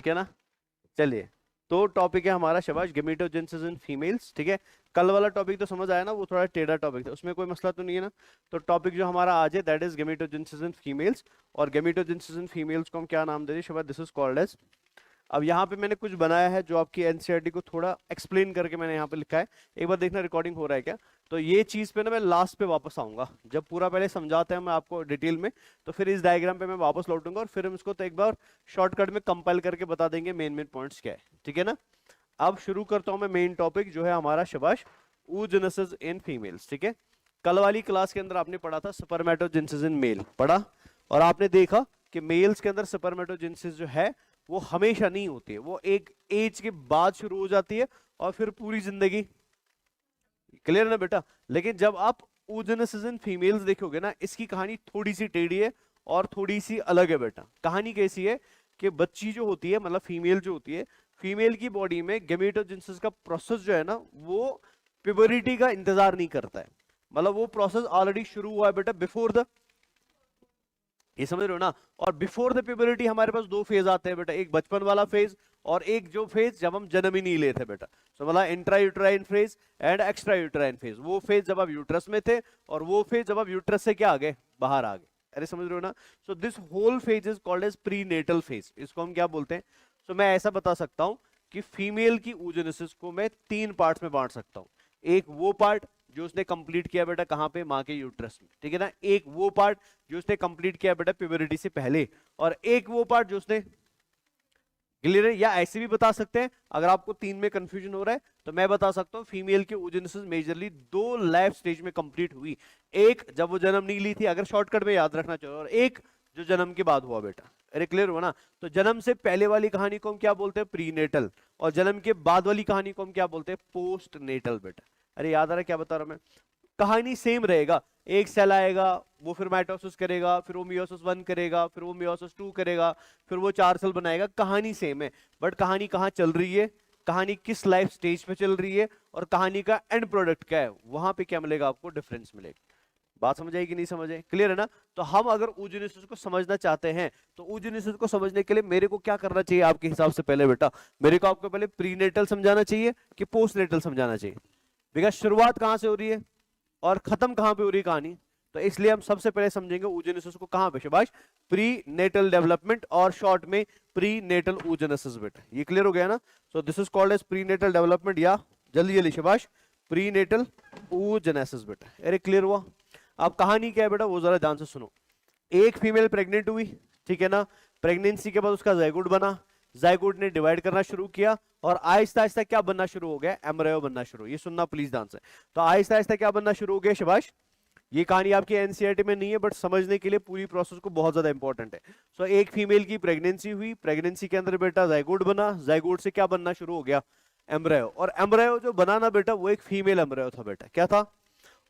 ठीक है ना। चलिए, तो टॉपिक है हमारा शाबाश गेमेटोजेनेसिस इन फीमेल्स। ठीक है, कल वाला टॉपिक तो समझ आया ना, वो थोड़ा टेढ़ा टॉपिक था, उसमें कोई मसला तो नहीं है ना। तो टॉपिक जो हमारा आज है that is gametogenesis in females. और गेमेटोजेनेसिस इन फीमेल्स को हम क्या नाम दे रहे हैं शाबाश, दिस इज कॉल्ड एज। अब यहाँ पे मैंने कुछ बनाया है जो आपकी एनसीईआरटी को थोड़ा एक्सप्लेन करके मैंने यहाँ पे लिखा है। एक बार देखना रिकॉर्डिंग हो रहा है क्या। तो ये चीज पे ना मैं लास्ट पे वापस आऊंगा, जब पूरा पहले समझाते हैं मैं आपको डिटेल में, तो फिर इस डायग्राम पे मैं वापस लौटूंगा और फिर हम इसको तो एक बार शॉर्टकट में कंपाइल करके बता देंगे मेन मेन पॉइंट्स क्या है। ठीक है ना। अब शुरू करता हूं मैं मेन टॉपिक जो है हमारा शाबाश oogenesis इन फीमेल्स। ठीक है, कल वाली क्लास के अंदर आपने पढ़ा था स्पर्मेटोजेनेसिस इन मेल पढ़ा, और आपने देखा कि मेल्स के अंदर स्पर्मेटोजेनेसिस जो है वो हमेशा नहीं होती है, वो एक एज के बाद शुरू हो जाती है और फिर पूरी जिंदगी। क्लियर है ना बेटा। लेकिन जब आप oogenesis इन फीमेल्स देखोगे ना, इसकी कहानी थोड़ी सी टेढ़ी है और थोड़ी सी अलग है बेटा। कहानी कैसी है कि बच्ची जो होती है, मतलब फीमेल जो होती है, फीमेल की बॉडी में गेमेटोजेनेसिस का प्रोसेस जो है ना, वो प्यूबरिटी का इंतजार नहीं करता है। मतलब वो प्रोसेस ऑलरेडी शुरू हुआ है बेटा बिफोर द, ये समझ रहे हो ना। और बिफोर द प्यूबरिटी हमारे पास दो फेज आते हैं बेटा, एक बचपन वाला फेज और एक जो फेज जब हम जन्म ही नहीं लेते बेटा। तो मतलब intra uterine phase and extra uterine phase, वो फेज जब आप यूट्रस में थे और वो फेज जब आप यूट्रस से क्या आ गए, बाहर आ गए। अरे समझ रहे हो ना। So this whole phase is called as prenatal phase, इसको हम क्या बोलते हैं। सो मैं ऐसा बता सकता हूं कि फीमेल की oogenesis को मैं तीन पार्ट्स में बांट सकता हूं। एक वो पार्ट जो उसने कंप्लीट किया बेटा कहां पे, मां के यूट्रस में। ठीक है ना। एक वो पार्ट जो उसने कंप्लीट किया बेटा प्यूबरिटी से पहले, और एक वो पार्ट जो उसने, क्लियर है। या ऐसे भी बता सकते हैं, अगर आपको तीन में कंफ्यूजन हो रहा है तो मैं बता सकता हूं फीमेल की oogenesis मेजरली दो लाइफ स्टेज में कंप्लीट हुई। एक जब वो जन्म नहीं ली थी, अगर शॉर्टकट में याद रखना चाहिए, और एक जो जन्म के बाद हुआ बेटा। अरे क्लियर हुआ ना। तो जन्म से पहले वाली कहानी को हम क्या बोलते हैं, प्रीनेटल, और जन्म के बाद वाली कहानी को हम क्या बोलते हैं, पोस्ट नेटल बेटा। अरे याद आ रहा है क्या बता रहा हूं मैं। कहानी सेम रहेगा, एक सेल आएगा, वो फिर माइटोसिस करेगा, फिर वो मियोसिस 1 करेगा, फिर वो मियोसिस 2 करेगा, फिर वो 4 सेल बनाएगा। कहानी सेम है, बट कहानी कहाँ चल रही है, कहानी किस लाइफ स्टेज पे चल रही है, और कहानी का एंड प्रोडक्ट क्या है, वहां पे क्या मिलेगा आपको, डिफरेंस मिलेगा। बात समझ आई कि नहीं समझ आई, क्लियर है ना। तो हम अगर oogenesis को समझना चाहते हैं तो oogenesis को समझने के लिए मेरे को क्या करना चाहिए आपके हिसाब से, पहले बेटा मेरे को आपको पहले प्रीनेटल समझाना चाहिए कि पोस्टनेटल समझाना चाहिए। बिकॉज शुरुआत कहां से हो रही है और खत्म कहां पे हो रही है कहानी। तो इसलिए हम सबसे पहले समझेंगे oogenesis को कहां पे शाबाश, प्री नेटल डेवलपमेंट, और शॉर्ट में प्री नेटल oogenesis बेटा। ये क्लियर हो गया ना। So this is called as prenatal development, या जल्दी जल्दी शाबाश प्री नेटल oogenesis बेटा। अरे क्लियर हुआ। अब कहानी क्या है बेटा वो जरा ध्यान से सुनो। एक फीमेल प्रेग्नेंट हुई, ठीक है ना। प्रेगनेंसी के बाद उसका जायगोट बना, जायगोट ने डिवाइड करना शुरू किया, और आहिस्ता आहिस्ता क्या बनना शुरू हो गया, एम्ब्रियो बनना शुरू। ये सुनना प्लीज ध्यान से। तो आहिस्ता आहिस्ता क्या बनना शुरू हो गया शाबाश। ये कहानी आपकी एनसीईआरटी में नहीं है, बट समझने के लिए पूरी प्रोसेस को बहुत ज्यादा इंपॉर्टेंट है। सो एक फीमेल की प्रेगनेंसी हुई, प्रेगनेंसी के अंदर बेटा जायगोट बना, जायगोट से क्या बनना शुरू हो गया, एम्ब्रियो। और एम्ब्रियो जो बनाना बेटा वो एक फीमेल एम्ब्रियो था बेटा। क्या था।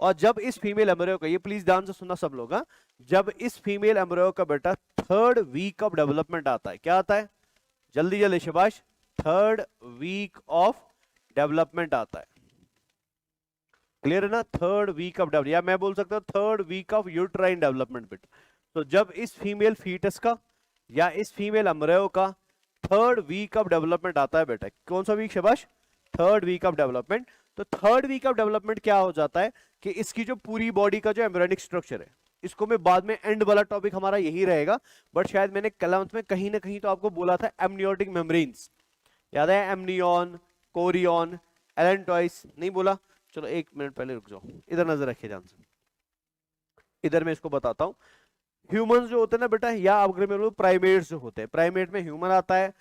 और जब इस फीमेल एम्ब्रियो का, ये प्लीज ध्यान से सुनना सब लोग, हाँ? जब इस फीमेल एम्ब्रियो का बेटा थर्ड वीक ऑफ डेवलपमेंट आता है, क्या आता है, जल्दी जल्दी शाबाश, थर्ड वीक ऑफ डेवलपमेंट आता है। क्लियर है ना। थर्ड वीक ऑफ डेवलपमेंट, या मैं बोल सकता हूं third week of uterine development बेटा। तो जब इस फीमेल फीटस का या इस फीमेल एम्ब्रियो का थर्ड वीक ऑफ डेवलपमेंट आता है बेटा, कौन सा वीक शाबाश, थर्ड वीक ऑफ डेवलपमेंट। तो थर्ड वीक ऑफ डेवलपमेंट क्या हो जाता है कि इसकी जो पूरी बॉडी का जो एम्ब्रियोनिक स्ट्रक्चर है, इसको मैं बाद में, एंड वाला टॉपिक हमारा यही रहेगा, बट शायद मैंने कलामत में कहीं ना कहीं तो आपको बोला था एमनियोटिक मेम्ब्रेन्स, याद है, एमनियन, कोरियन, एलेंटॉइस, नहीं बोला। चलो एक मिनट पहले रुक जाओ, इधर नजर रखिए ध्यान से, इधर मैं इसको बताता हूं। ह्यूमंस जो होते हैं ना बेटा, या अगर मैं बोलूं प्राइमेट्स जो होते हैं, प्राइमेट में ह्यूमन आता है,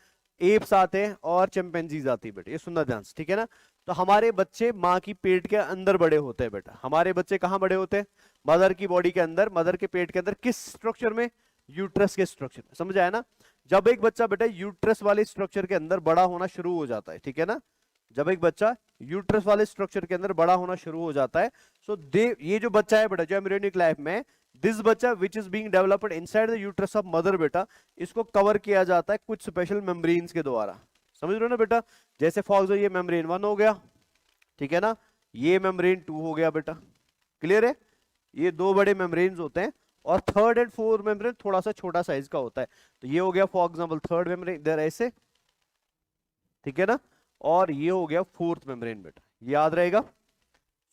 एप्स आते हैं और चिंपैंजीज आती है बेटा। ये सुनना ध्यान से, ठीक है ना। तो हमारे बच्चे माँ की पेट के अंदर बड़े होते हैं बेटा। हमारे बच्चे कहाँ बड़े होते हैं, मदर की बॉडी के अंदर, मदर के पेट के अंदर, किस स्ट्रक्चर में, यूट्रस के स्ट्रक्चर में। समझ आया ना। जब एक बच्चा बेटा यूट्रस वाले स्ट्रक्चर के अंदर बड़ा होना शुरू हो जाता है, ठीक है ना, जब एक बच्चा यूट्रस वाले स्ट्रक्चर के अंदर बड़ा होना शुरू हो जाता है, सो दे, ये जो बच्चा है बेटा जो एम्ब्रियोनिक लाइफ में, दिस बच्चा which is being developed inside the uterus of mother बेटा, इसको कवर किया जाता है कुछ स्पेशल मेम्ब्रेन्स के द्वारा। समझ रहे हो ना बेटा। जैसे फॉर एग्जाम्पल ये मेम्ब्रेन 1 हो गया, ठीक है ना, ये मेम्ब्रेन 2 हो गया बेटा। क्लियर है। ये दो बड़े मेम्ब्रेन्स होते हैं, और थर्ड एंड फोर्थ मेम्ब्रेन थोड़ा सा छोटा साइज का होता है। तो ये हो गया फॉर एग्जांपल थर्ड मेम्ब्रेन, इधर ऐसे, ठीक है ना, और ये हो गया फोर्थ मेम्ब्रेन बेटा, याद रहेगा।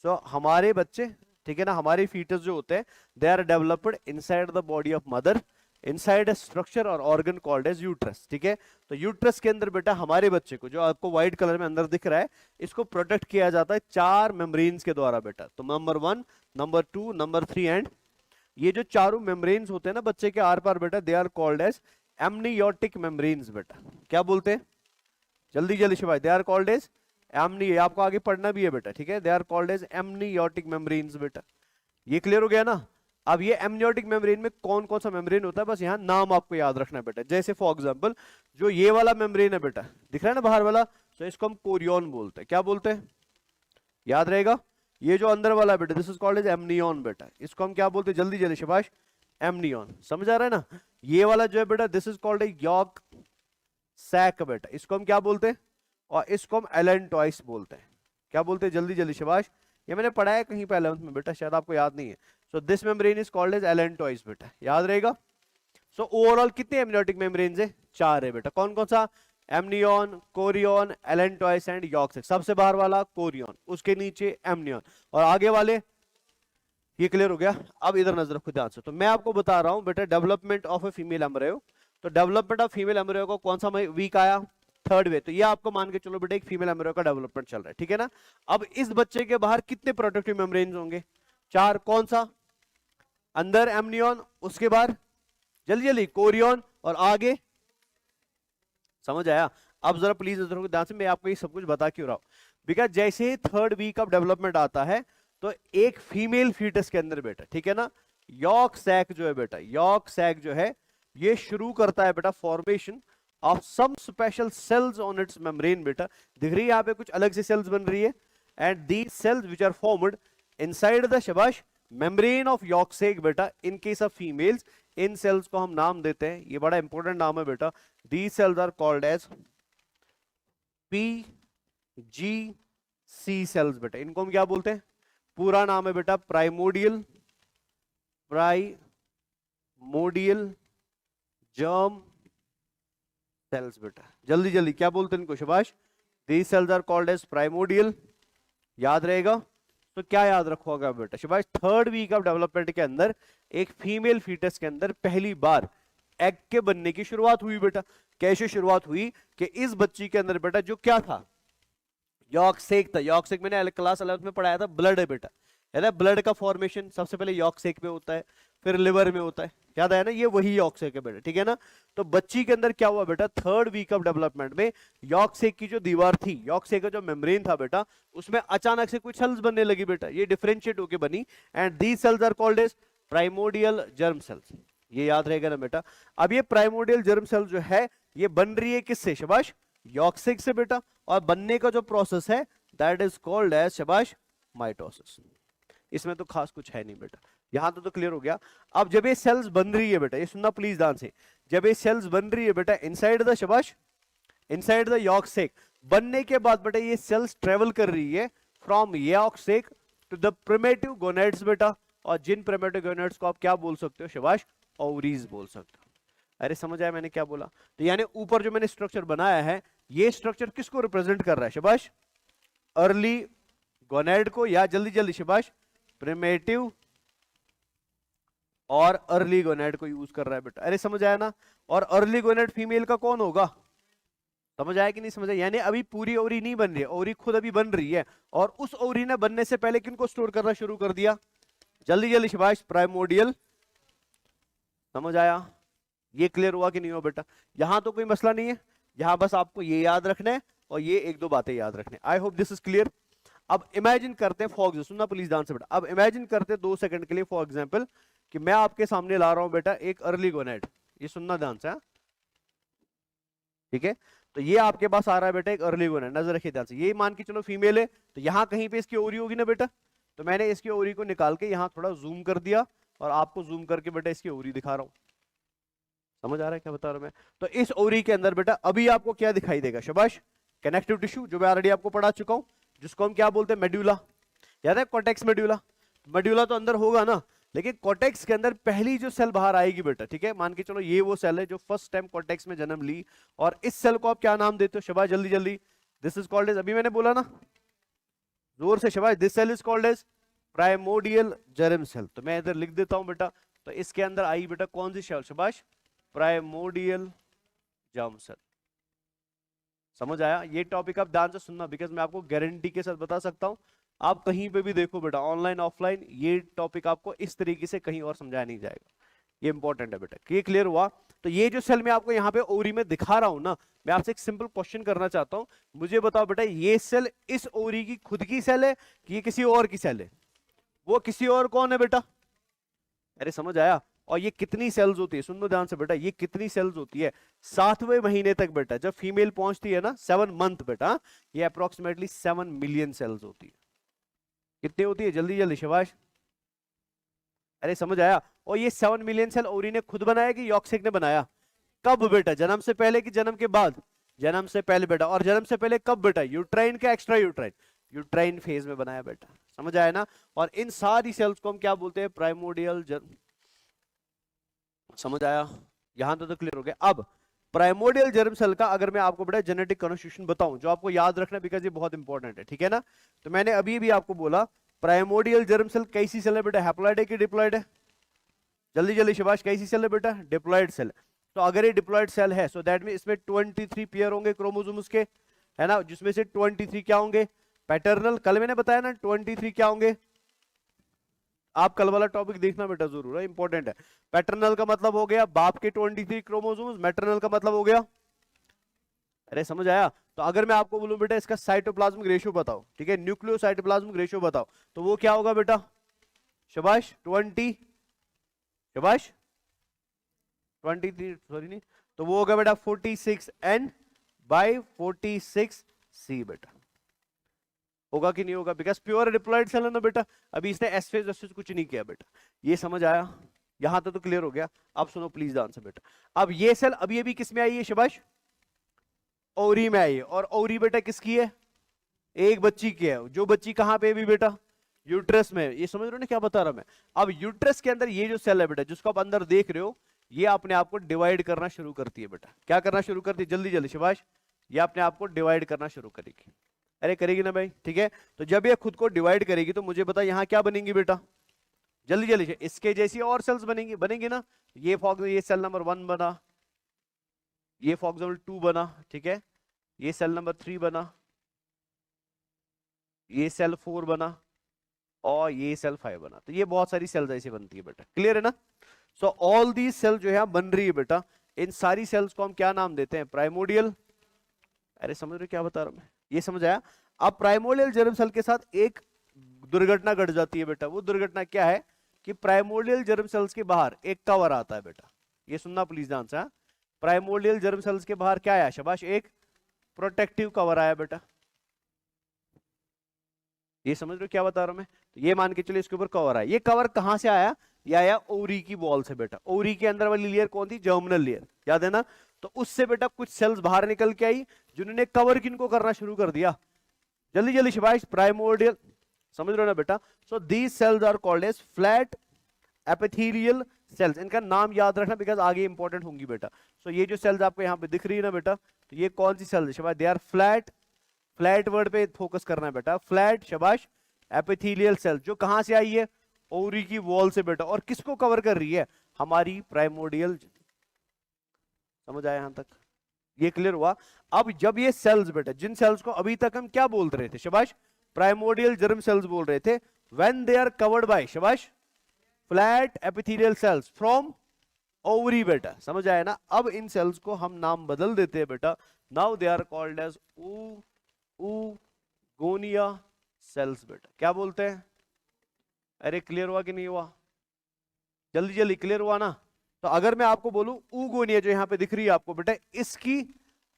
सो हमारे बच्चे, ठीक है ना, हमारे फीटस जो होते हैं they are developed inside the body of mother, inside a structure or organ called as uterus. ठीक है, तो यूट्रस के अंदर बेटा हमारे बच्चे को, जो आपको व्हाइट कलर में अंदर दिख रहा है, इसको प्रोटेक्ट किया जाता है 4 मेम्ब्रेन्स के द्वारा बेटा। तो नंबर 1, नंबर 2, नंबर 3 एंड ये जो चारों मेम्ब्रेन्स होते हैं ना बच्चे के आर पार बेटा, they are called as amniotic membranes बेटा। क्या बोलते हैं, जल्दी जल्दी Shivay, they are called as amnion, आपको आगे पढ़ना भी है बेटा, ठीक है, they are called as amniotic membranes बेटा। ये क्लियर हो गया ना। अब ये एमनियोटिक मेम्ब्रेन में कौन कौन सा मेम्ब्रेन होता है, बस यहाँ नाम आपको याद रखना है बेटा। जैसे फॉर एग्जांपल जो ये वाला मेम्ब्रेन है बेटा, दिख रहा है ना बाहर वाला, तो इसको हम कोरियन बोलते हैं। क्या बोलते हैं, याद रहेगा। ये जो अंदर वाला बेटा, this is called as amnion बेटा, इसको हम क्या बोलते हैं, जल्दी जल्दी शाबाश, एमनियन। समझ आ रहा है ना। ये वाला जो है बेटा, this is called a yolk sac बेटा, इसको हम क्या बोलते हैं, और इसको हम एलेंटॉइस बोलते हैं। क्या बोलते हैं, जल्दी जल्दी शाबाश। ये मैंने पढ़ा है कहीं पे 11th में बेटा, शायद आपको याद नहीं है। So this membrane is called as allantois बेटा, याद रहेगा। सो ओवरऑल कितने एमनियोटिक मेम्ब्रेन्स है, 4 है बेटा। कौन कौन सा, amnion, chorion, allantois and yolk. सबसे बाहर वाला कोरियन, उसके नीचे एमनियन, और आगे वाले, ये क्लियर हो गया। अब इधर नजर रखो ध्यान से। तो मैं आपको बता रहा हूं बेटा development of a female embryo. तो डेवलपमेंट ऑफ फीमेल एम्ब्रियो को कौन सा वीक आया, 3rd वे। तो ये आपको मान के चलो बेटा एक फीमेल एम्ब्रियो का डेवलपमेंट चल रहा है, ठीक है ना। अब इस बच्चे के बाहर कितने प्रोटेक्टिव मेम्ब्रेन्स होंगे, 4। कौन सा, अंदर एमनियन, उसके बाद जल्दी जल्दी कोरियन, और आगे, समझ आया। अब जरा प्लीज ध्यान से, मैं आपको ये सब कुछ बता क्यों रहा हूं, बिकॉज जैसे ही 3rd वीक ऑफ डेवलपमेंट आता है तो एक फीमेल फीटस के अंदर बेटा, ठीक है ना, यॉर्क सैक जो है बेटा, यॉर्क सैक जो है ये शुरू करता है बेटा formation of some special cells on its membrane बेटा। दिख रही है यहाँ पे कुछ अलग से सेल्स बन रही है, and these cells which are formed inside the शाबाश मेम्ब्रेन ऑफ यॉर्क सैक बेटा। इन केस ऑफ फीमेल्स, इन सेल्स को हम नाम देते हैं, ये बड़ा इंपॉर्टेंट नाम है बेटा, these cells are called as PGC cells बेटा। इनको हम क्या बोलते हैं, पूरा नाम है बेटा प्राइमोडियल जर्म सेल्स बेटा। जल्दी जल्दी क्या बोलते हैं इनको शाबाश, these cells are called as primordial, याद रहेगा। तो क्या याद रखोगा बेटा शाबाश, 3rd वीक ऑफ डेवलपमेंट के अंदर एक फीमेल फीटस के अंदर पहली बार एग के बनने की शुरुआत हुई बेटा। कैसे शुरुआत हुई कि इस बच्ची के अंदर बेटा जो क्या था, यॉर्क सैक था। यॉर्क सैक मैंने क्लास 11th में पढ़ाया था, ब्लड है बेटा, है ना। ब्लड का फॉर्मेशन सबसे पहले यॉर्क सैक में होता है, फिर लिवर में होता है, याद आया ना, ये वही यॉर्क सैक है बेटा, ठीक है ना। तो बच्ची के अंदर क्या हुआ बेटा, 3rd वीक ऑफ डेवलपमेंट में यॉर्क सैक की जो दीवार थी, यॉर्क सैक का जो मेम्ब्रेन था बेटा, उसमें अचानक से कुछ सेल्स बनने लगी बेटा, ये डिफरेंशिएट होके बनी, and these cells are called as primordial germ cells. ये याद रहेगा ना बेटा। अब ये प्राइमोडियल जर्म सेल जो है ये बन रही है किससे, शाबाश, यॉर्क सैक से बेटा, और बनने का जो प्रोसेस है दैट इज कॉल्ड एज शाबाश माइटोसिस। इसमें तो खास कुछ है नहीं बेटा, यहां तो क्लियर हो गया। अब जब ये सेल्स बन रही है बेटा, ये सुनना प्लीज ध्यान से, जब ये सेल्स बन रही है बेटा इनसाइड द शाबाश, इनसाइड द यॉर्क सैक, बनने के बाद बेटा ये सेल्स ट्रेवल कर रही है from yolk sac to the primitive gonads बेटा। और जिन प्रिमिटिव गोनेड्स को आप क्या बोल सकते हो शाबाश, ओवरीज बोल सकते हो। अरे समझ आया मैंने क्या बोला। तो यानी ऊपर जो मैंने स्ट्रक्चर बनाया है, ये स्ट्रक्चर किसको रिप्रेजेंट कर रहा है शाबाश, अर्ली गोनेड को, या जल्दी जल्दी शाबाश प्रिमिटिव और अर्ली गोनेड को यूज कर रहा है बेटा। अरे समझ आया ना। और अर्ली गोनेड फीमेल का कौन होगा, समझ आया कि नहीं समझ आया। यानी अभी पूरी ओवरी नहीं बन रही है, ओवरी खुद अभी बन रही है, और उस ओवरी ने बनने से पहले किनको स्टोर करना शुरू कर दिया, जल्दी जल्दी शाबाश प्राइमोडियल। समझ आया, ये क्लियर हुआ कि नहीं हुआ बेटा। यहां तो कोई मसला नहीं है, यहां बस आपको ये याद रखना है और ये 1-2 बातें याद रखने। I hope this is clear. अब इमेजिन करते हैं फॉर सुनना प्लीज ध्यान से बेटा। अब इमेजिन करते हैं 2 सेकंड के लिए फॉर एग्जांपल कि मैं आपके सामने ला रहा हूं बेटा एक अर्ली गोनेड, ये सुनना ध्यान से, ठीक है। तो ये आपके पास आ रहा है बेटा एक अर्ली गोनेड, नजर रखिए ध्यान से। ये मान के चलो फीमेल है, तो यहां कहीं पे इसकी ओवरी होगी ना बेटा। तो मैंने इसकी ओवरी को निकाल के यहां थोड़ा जूम कर दिया और आपको जूम करके बेटा इसकी ओवरी दिखा रहा हूं। समझ आ रहा है क्या बता रहा हूं मैं। तो इस ओवरी के अंदर बेटा अभी आपको क्या दिखाई देगा शाबाश, कनेक्टिव टिश्यू, जो मैं ऑलरेडी आपको पढ़ा चुका हूं, जिसको हम क्या बोलते हैं मेड्यूला। याद है कॉर्टेक्स मेड्यूला। मेड्यूला तो अंदर होगा ना, लेकिन कॉर्टेक्स के अंदर पहली जो सेल बाहर आएगी बेटा, ठीक है, मान के चलो ये वो सेल है जो फर्स्ट टाइम कॉर्टेक्स में जन्म ली, और इस सेल को आप क्या नाम देते हो शबाश, जल्दी जल्दी, दिस इज कॉल्ड एज, अभी मैंने बोला ना जोर से शबाश, this cell is called as primordial germ cell. तो मैं इधर लिख देता हूं बेटा, तो इसके अंदर आई बेटा कौन सी सेल शबाश, प्राइमोडियल जर्म सेल। समझ आया? ये टॉपिक आप ध्यान से सुनना, बिकॉज मैं आपको गारंटी के साथ बता सकता हूं, आप कहीं पे भी देखो बेटा, ऑनलाइन ऑफलाइन, ये टॉपिक आपको इस तरीके से कहीं और समझाया नहीं जाएगा। ये इंपॉर्टेंट है बेटा। ये क्लियर हुआ? तो ये जो सेल मैं आपको यहाँ पे ओरी में दिखा रहा हूं ना, मैं आपसे एक सिंपल क्वेश्चन करना चाहता हूं, मुझे बताओ बेटा, ये सेल इस ओरी की खुद की सेल है कि ये किसी और की सेल है? वो किसी और कौन है बेटा? अरे समझ आया? और ये कितनी सेल्स होती है, सुन लो ध्यान से बेटा, ये कितनी सेल्स होती है 7वें महीने तक बेटा, जब फीमेल पहुंचती है ना 7 मंथ बेटा, ये अप्रोक्सीमेटली 7 मिलियन सेल्स होती है। कितनी होती है, जल्दी जल्दी शबाश। अरे समझ आया? और ये 7 मिलियन सेल ओरी ने खुद बनाया कि यॉक्सिक ने बनाया? कब बेटा, जन्म से पहले कि जन्म के बाद? जन्म से पहले बेटा। और जन्म से पहले कब बेटा, यूट्राइन के एक्स्ट्रा यूट्राइन? यूट्राइन फेज में बनाया बेटा। समझ आया ना? और इन सारी सेल्स को हम क्या बोलते हैं, प्राइमोडियल जर्म। समझ आया? यहां तो क्लियर हो गया। अब प्राइमोडियल जर्म सेल का अगर मैं आपको बेटा जेनेटिक कॉन्स्टिट्यूशन बताऊं, जो आपको याद रखना, बिकॉज ये बहुत इंपॉर्टेंट है, ठीक है ना? तो मैंने अभी भी आपको बोला प्राइमोडियल जर्म सेल कैसी सेल है बेटा, हैप्लॉइड है कि डिप्लॉइड है? जल्दी जल्दी शबाश, कैसी सेल है बेटा, डिप्लॉइड सेल। तो अगर ये डिप्लॉइड सेल है, सो दैट मीन इसमें 23 पेयर होंगे क्रोमोसोम्स के, है ना, जिसमें से 23 क्या होंगे, पैटर्नल। कल मैंने बताया ना 23 क्या होंगे, आप कल वाला टॉपिक देखना बेटा जरूर है, इंपॉर्टेंट है। पैटर्नल का मतलब हो गया बाप के 23 क्रोमोसोम्स, मैटरनल का मतलब हो गया, अरे समझ आया? तो अगर मैं आपको बोलूं बेटा इसका साइटोप्लाज्मिक रेशियो बताओ, ठीक है, न्यूक्लियो साइटोप्लाज्मिक रेशियो बताओ, तो वो क्या होगा बेटा, शबाश 20, शबाश 23, सॉरी नहीं, तो वो होगा बेटा 46N/46C बेटा। होगा कि नहीं होगा? बिकॉज प्योर डिप्लॉइड सेल है ना बेटा, अभी इसने एस फेज कुछ नहीं किया बेटा। ये समझ आया? यहां तो क्लियर हो गया। अब सुनो प्लीज ध्यान से बेटा, अब ये सेल अभी अभी किस में आई है शबाश, ओरी में आई है। और ओरी बेटा किसकी है, एक बच्ची की है। जो बच्ची कहां पे है भी बेटा, यूट्रस में। ये समझ रहे हो ना क्या बता रहा मैं? अब यूट्रस के अंदर ये जो सेल है बेटा, जिसको आप अंदर देख रहे हो, ये अपने आप को डिवाइड करना शुरू करती है बेटा। क्या करना शुरू करती है, जल्दी जल्दी शबाश, ये अपने आप को डिवाइड करना शुरू करेगी। अरे करेगी ना भाई, ठीक है। तो जब ये खुद को डिवाइड करेगी तो मुझे बता यहां क्या बनेंगी बेटा, जल्दी जल्दी, इसके जैसी और सेल्स बनेंगी, बनेंगी ना। ये ये सेल नंबर 1 बना, ये फॉर एग्जाम्पल 2 बना, ठीक है, ये सेल नंबर 3 बना, ये सेल 4 बना, और ये सेल 5 बना। तो ये बहुत सारी सेल्स ऐसी बनती है बेटा, क्लियर है ना? सो ऑल दी सेल जो है बन रही है बेटा, इन सारी सेल्स को हम क्या नाम देते हैं, प्राइमोडियल। अरे समझ रहे क्या बता रहा हूं मैं, ये समझ आया? अब प्राइमोडियल जर्म सेल के साथ एक दुर्घटना घट जाती है बेटा। वो दुर्घटना क्या है कि प्राइमोडियल जर्म सेल्स के बाहर एक कवर आता है बेटा। ये सुनना प्लीज ध्यान से। प्राइमोडियल जर्म सेल्स के बाहर क्या आया शाबाश, एक प्रोटेक्टिव कवर आया बेटा। ये समझ रहे क्या बता रहा हूं मैं? तो ये मान के चलिए इसके ऊपर कवर आया। ये कवर कहां से आया, ये आया ओरी की वॉल से बेटा। ओरी के अंदर वाली लेयर कौन थी, जर्मिनल लेयर, याद है ना? तो उससे बेटा कुछ सेल्स बाहर निकल के आई, जिन्होंने कवर किनको करना शुरू कर दिया, जल्दी जल्दी शिवाइश, प्राइमोडियल। समझ रहे हो ना बेटा? So these cells are called as flat epithelial cells. इनका नाम याद रखना बिकॉज आगे इंपॉर्टेंट होंगी बेटा। सो ये जो सेल्स आपको यहाँ पे दिख रही है ना बेटा, तो ये कौन सी सेल्स है शाबाश, they are flat. Flat word पे फोकस करना है बेटा, फ्लैट शाबाश एपिथेलियल सेल, जो कहां से आई है, ओरी की वॉल से बेटा। और किसको कवर कर रही है, हमारी प्राइमोडियल। समझ आया यहां तक? ये क्लियर हुआ? अब जब ये सेल्स बेटा, जिन सेल्स को अभी तक हम क्या बोल रहे थे शाबाश, प्राइमोडियल जर्म सेल्स बोल रहे थे, when they are covered by शाबाश flat epithelial cells from ovary बेटा। समझ आया ना? अब इन सेल्स को हम नाम बदल देते हैं बेटा, now they are called as oogonia cells बेटा। क्या बोलते हैं? अरे क्लियर हुआ कि नहीं हुआ? जल्दी जल्दी क्लियर हुआ ना? तो अगर मैं आपको बोलूं oogonia जो यहां पे दिख रही है आपको बेटा, इसकी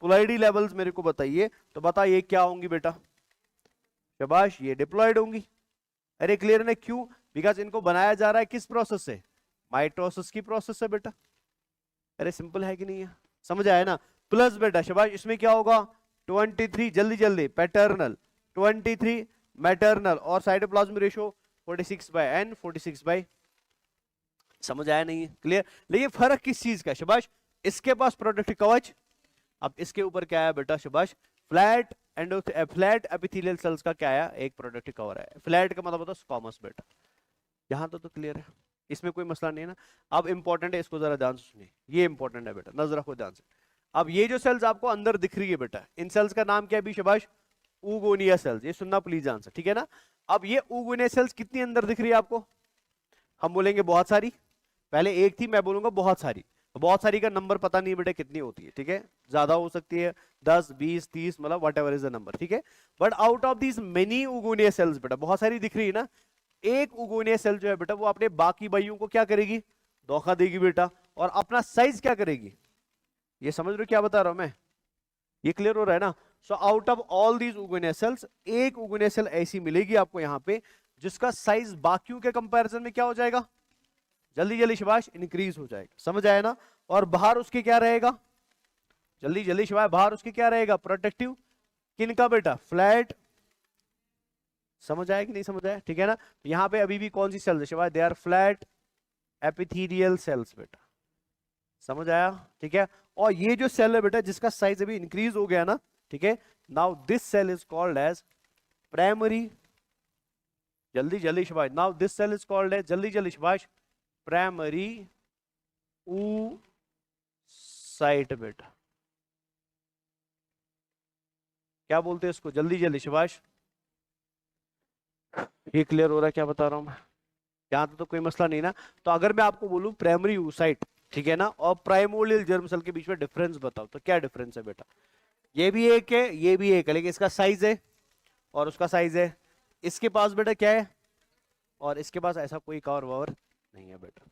पोलैरिटी लेवल्स मेरे को बताइए, तो बताइए क्या होंगी बेटा, शाबाश ये डिप्लॉयड होंगी। अरे क्लियर है? क्यों? बिकॉज इनको बनाया जा रहा है किस प्रोसेस से, माइटोसिस की प्रोसेस से बेटा। अरे सिंपल है कि नहीं है? समझ आया ना? प्लस बेटा शाबाश इसमें क्या होगा, 23 जल्दी जल्दी पैटर्नल, 23 मैटरनल, और साइटोप्लाज्मिक रेशियो 46/n 46/, समझ आया नहीं है? क्लियर? लेकिन फर्क किस चीज का शाबाश? इसके पास प्रोटेक्टिव कवच, अब इसके ऊपर क्या है बेटा शाबाश? फ्लैट फ्लैट एपिथेलियल सेल्स का क्या आया? एक प्रोटेक्टिव कवर है। फ्लैट का मतलब होता है स्क्वामस बेटा। यहां तो क्लियर है, इसमें कोई मसला नहीं है ना। अब इंपॉर्टेंट है, इसको जरा ध्यान से सुनिए, ये इंपॉर्टेंट है बेटा, नजर रखो ध्यान से। अब ये जो सेल्स आपको अंदर दिख रही है बेटा, इन सेल्स का नाम क्या है भी शाबाश? Oogonia cells. ये सुनना प्लीज आंसर, ठीक है ना? अब ये ऊगोनिया सेल्स कितनी अंदर दिख रही है आपको? हम बोलेंगे बहुत सारी, पहले एक थी, मैं बोलूंगा बहुत सारी। बहुत सारी का नंबर पता नहीं बेटा कितनी होती है, ठीक है? ज्यादा हो सकती है, 10 20 30, मतलब whatever is the number, ठीक है? But out of these many oogonia cells बेटा, बहुत सारी दिख रही है ना, एक ऊगोनिया सेल जो है बेटा वो अपने बाकी भाइयों को क्या करेगी? धोखा देगी बेटा, और अपना साइज क्या करेगी? ये समझ रहे हो क्या बता रहा हूं मैं? ये क्लियर हो रहा है ना? So out of all these oogonia cells, एक ऊगोनिया सेल ऐसी मिलेगी आपको यहां पे जिसका साइज बाकियों के कंपैरिजन में क्या हो जाएगा? जल्दी जल्दी शाबाश, इंक्रीज हो जाएगा। समझ आया ना? और बाहर उसके क्या रहेगा? जल्दी जल्दी शाबाश, बाहर उसके क्या रहेगा? प्रोटेक्टिव। किनका बेटा? फ्लैट। समझ आया कि नहीं समझ आया? ठीक है ना? तो यहां पे अभी भी कौन सी सेल्स है शाबाश? They are flat epithelial cells बेटा। समझ आया? ठीक है? और ये जो सेल है बेटा जिसका साइज अभी इंक्रीज हो गया ना, ठीक है, now this cell is called as primary. जल्दी जल्दी शाबाश, now this cell is called as, जल्दी जल्दी शाबाश, प्राइमरी oocyte बेटा। क्या बोलते हैं इसको? जल्दी जल्दी शाबाश। ये क्लियर हो रहा है क्या बता रहा हूं मैं? यहां तो कोई मसला नहीं ना? तो अगर मैं आपको बोलूं प्राइमरी oocyte, ठीक है ना, और प्राइमोर्डियल जर्म सेल के बीच में डिफरेंस बताओ, तो क्या डिफरेंस है बेटा? ये भी एक है, ये भी एक है, लेकिन इसका साइज है और उसका साइज है। इसके पास बेटा क्या है और इसके पास ऐसा कोई कवर ववर नहीं है बेटा।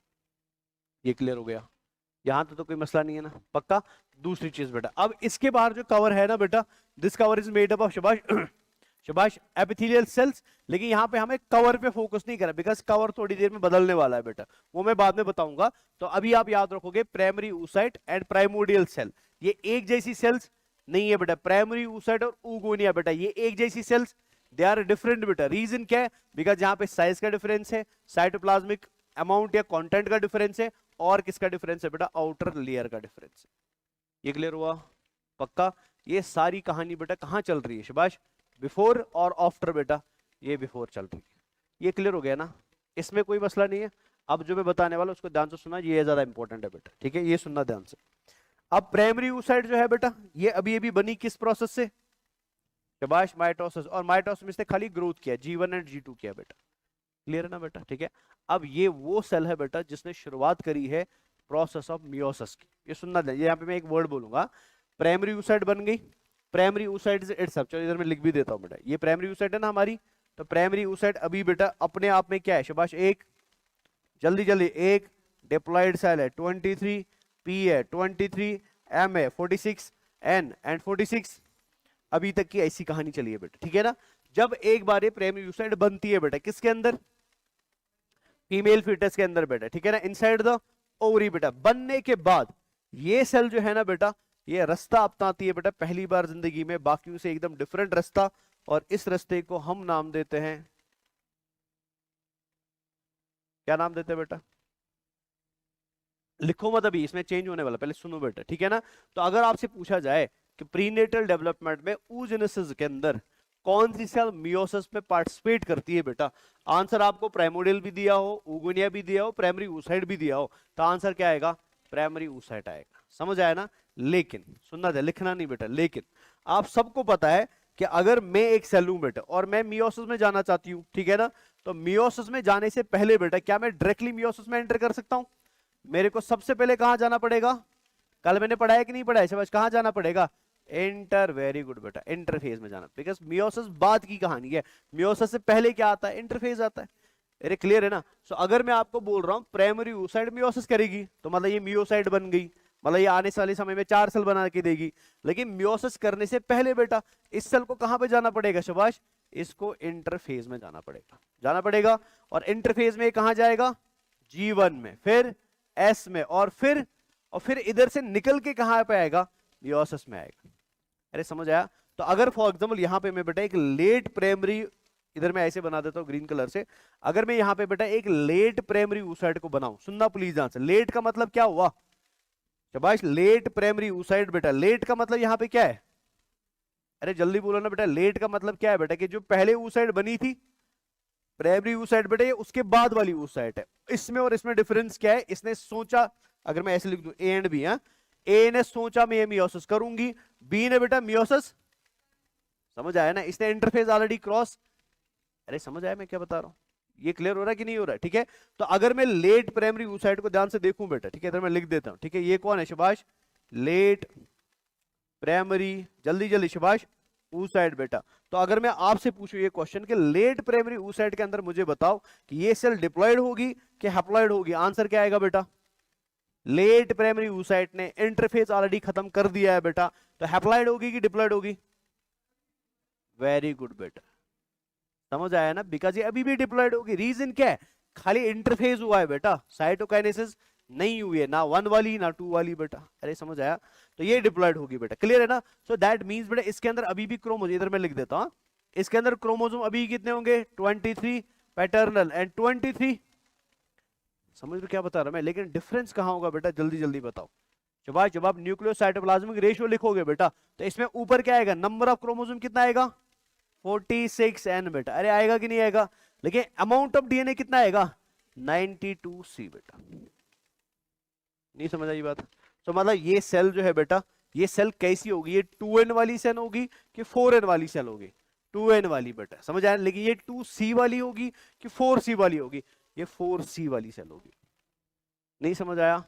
ये क्लियर हो गया? यहां तो कोई मसला नहीं है ना? पक्का? दूसरी चीज बेटा, अब इसके बाहर जो कवर है ना बेटा, this cover is made up of शाबाश शाबाश एपिथेलियल सेल्स। लेकिन यहाँ पे हमें कवर पे फोकस नहीं करा, बिकॉज कवर थोड़ी देर में बदलने वाला है बेटा, वो मैं बाद में बताऊंगा। तो अभी आप याद रखोगे primary oocyte and primordial cell, ये एक जैसी सेल्स नहीं है बेटा। प्राइमरी oocyte और ऊगोनिया बेटा ये एक जैसी सेल्स, दे आर डिफरेंट बेटा। रीजन क्या है? बिकॉज यहाँ पे साइज का डिफरेंस है, साइटोप्लाज्मिक अमाउंट या कंटेंट का डिफरेंस है, और किसका डिफरेंस है बेटा? आउटर लेयर का डिफरेंस है। ये क्लियर हुआ? पक्का? ये सारी कहानी बेटा कहां चल रही है शाबाश? बिफोर और आफ्टर बेटा, ये बिफोर चल रही है। ये क्लियर हो गया ना? इसमें कोई मसला नहीं है। अब जो मैं बताने वाला उसको ध्यान से सुनना, ये ज्यादा इंपॉर्टेंट है बेटा, ठीक है? ये सुनना ध्यान से। अब प्राइमरी oocyte जो है बेटा, ये अभी बनी किस प्रोसेस से? शाबाश, माइटोसिस। और माइटोसिस में से खाली ग्रोथ किया, G1 एंड G2 किया बेटा। क्लियर है ना बेटा? ठीक है? अब ये वो सेल है बेटा जिसने शुरुआत करी है प्रोसेस ऑफ मियोसिस की। ये सुनना ध्यान, यहाँ पे मैं एक वर्ड बोलूंगा, प्राइमरी oocyte बन गई। प्राइमरी oocyte इटसेल्फ, चलो इधर मैं लिख भी देता हूं बेटा, ये प्राइमरी oocyte है ना हमारी। तो प्राइमरी oocyte अभी बेटा अपने आप में क्या है शाबाश? एक, जल्दी जल्दी, एक डिप्लॉयड सेल है 23, P है 23, M है 46, N एंड 46। अभी तक की ऐसी कहानी चली है बेटा, ठीक है ना? जब एक बार ये प्राइमरी oocyte बनती है बेटा, किसके अंदर? फीमेल फीटस के अंदर बेटा, ठीक है ना, इनसाइड द ओवरी बेटा। बनने के बाद ये सेल जो है ना बेटा, ये रास्ता अपनाती है बेटा पहली बार जिंदगी में, बाकियों से एकदम डिफरेंट रास्ता, और इस रास्ते को हम नाम देते हैं, क्या नाम देते हैं बेटा? लिखो मत अभी, इसमें चेंज होने वाला, पहले सुनो बेटा, ठीक है ना? तो अगर आपसे पूछा जाए कि प्रीनेटल डेवलपमेंट में oogenesis के अंदर कौन सी सेल मियोसिस में पार्टिसिपेट करती है बेटा, आंसर आपको प्राइमोर्डियल भी दिया हो, ऊगोनिया भी दिया हो, प्राइमरी oocyte भी दिया हो, तो आंसर क्या आएगा? प्राइमरी oocyte आएगा। समझ आया ना? लेकिन सुनना था, लिखना नहीं बेटा, लेकिन आप सबको पता है कि अगर मैं एक सेल हूं बेटा और मैं मियोसिस में जाना चाहती हूं, ठीक है ना, तो मियोसिस में जाने से पहले बेटा क्या मैं डायरेक्टली मियोसिस में एंटर कर सकता हूं? मेरे को सबसे पहले कहां जाना पड़ेगा? कल मैंने पढ़ाया कि नहीं पढ़ाया शाबाश? कहां जाना पड़ेगा? इंटर, वेरी गुड बेटा, इंटरफेज में जाना, बिकॉज मियोसिस बाद की कहानी है, मियोसिस से पहले क्या आता है? इंटरफेज आता है। अरे क्लियर है ना? सो अगर मैं आपको बोल रहा हूं प्राइमरी oocyte मियोसिस करेगी, तो मतलब ये मियोसाइट बन गई, मतलब ये आने वाले समय में 4 सेल बना के देगी। लेकिन मियोसिस करने से पहले बेटा इस सेल को कहां पे जाना पड़ेगा शाबाश? इसको इंटरफेज में जाना पड़ेगा, जाना पड़ेगा। और इंटरफेज में कहां जाएगा? G1 में, फिर S में, और फिर इधर से निकल के कहां पे आएगा? मियोसिस में आएगा। अरे समझ आया? तो अगर फॉर एग्जाम्पल यहां पे मैं बेटा एक लेट प्राइमरी इधर मैं ऐसे बना देता हूँ ग्रीन कलर से। अगर मैं यहाँ पे बेटा एक लेट प्राइमरी oocyte को बनाऊं, सुनना प्लीज आंसर, लेट का मतलब क्या हुआ शाबाश, लेट प्राइमरी oocyte बेटा, लेट का मतलब यहाँ पे क्या है, अरे जल्दी बोलो ना बेटा, लेट का मतलब क्या है बेटा, कि जो पहले oocyte बनी थी प्राइमरी oocyte बेटा, ये उसके बाद वाली oocyte है। इसमें और इसमें डिफरेंस क्या है, इसने सोचा, अगर मैं ऐसे लिख दूं ए एंड बी, ए ने सोचा मैं ये मियोसिस करूंगी, बी ने बेटा मियोसिस, समझ आया ना, इसने इंटरफेस ऑलरेडी क्रॉस, अरे समझ आया मैं क्या बता रहा हूं, ये क्लियर हो रहा है कि नहीं हो रहा है, ठीक है। तो अगर मैं लेट प्राइमरी oocyte को ध्यान से देखूं बेटा, ठीक है, इधर मैं लिख देता हूं, ठीक है, ये कौन है शबाश, लेट प्राइमरी, जल्दी जल्दी शबाश, oocyte बेटा। तो अगर मैं आपसे पूछूं ये क्वेश्चन कि लेट प्राइमरी oocyte के अंदर मुझे बताओ कि ये सेल डिप्लॉयड होगी कि हैप्लॉयड होगी, आंसर क्या आएगा बेटा, लेट प्राइमरी oocyte ने इंटरफेस ऑलरेडी खत्म कर दिया है बेटा, तो हैप्लॉयड होगी कि डिप्लॉयड होगी, वेरी गुड बेटा, समझ आया ना, बिकॉज ये अभी भी डिप्लॉयड होगी, रीजन क्या है, खाली इंटरफेस हुआ है बेटा, साइटोकाइनेसिस नहीं हुई है, ना 1 वाली ना 2 वाली बेटा, अरे समझ आया, तो ये डिप्लॉयड होगी बेटा, क्लियर है ना। सो दैट मींस बेटा इसके अंदर अभी भी क्रोमोसोम, इधर मैं लिख देता हूं, इसके अंदर क्रोमोसोम अभी कितने होंगे 23 पैटर्नल एंड 23, समझ में क्या बता रहा मैं, लेकिन डिफरेंस कहां होगा बेटा, जल्दी जल्दी बताओ शबाश, जब आप न्यूक्लियोसाइटोप्लाज्मिक रेशियो लिखोगे बेटा, तो इसमें ऊपर क्या आएगा, नंबर ऑफ क्रोमोसोम कितना आएगा 46n बेटा, अरे आएगा कि नहीं आएगा, लेकिन अमाउंट ऑफ डीएनए कितना आएगा 92C बेटा, नहीं समझ आई बात। तो मतलब ये सेल जो है बेटा, ये सेल कैसी होगी, ये 2n वाली सेल होगी कि 4n वाली सेल होगी, 2n वाली बेटा, समझ आया, लेकिन ये 2C वाली होगी कि 4C वाली होगी, ये 4C वाली सेल होगी, नहीं समझ आया,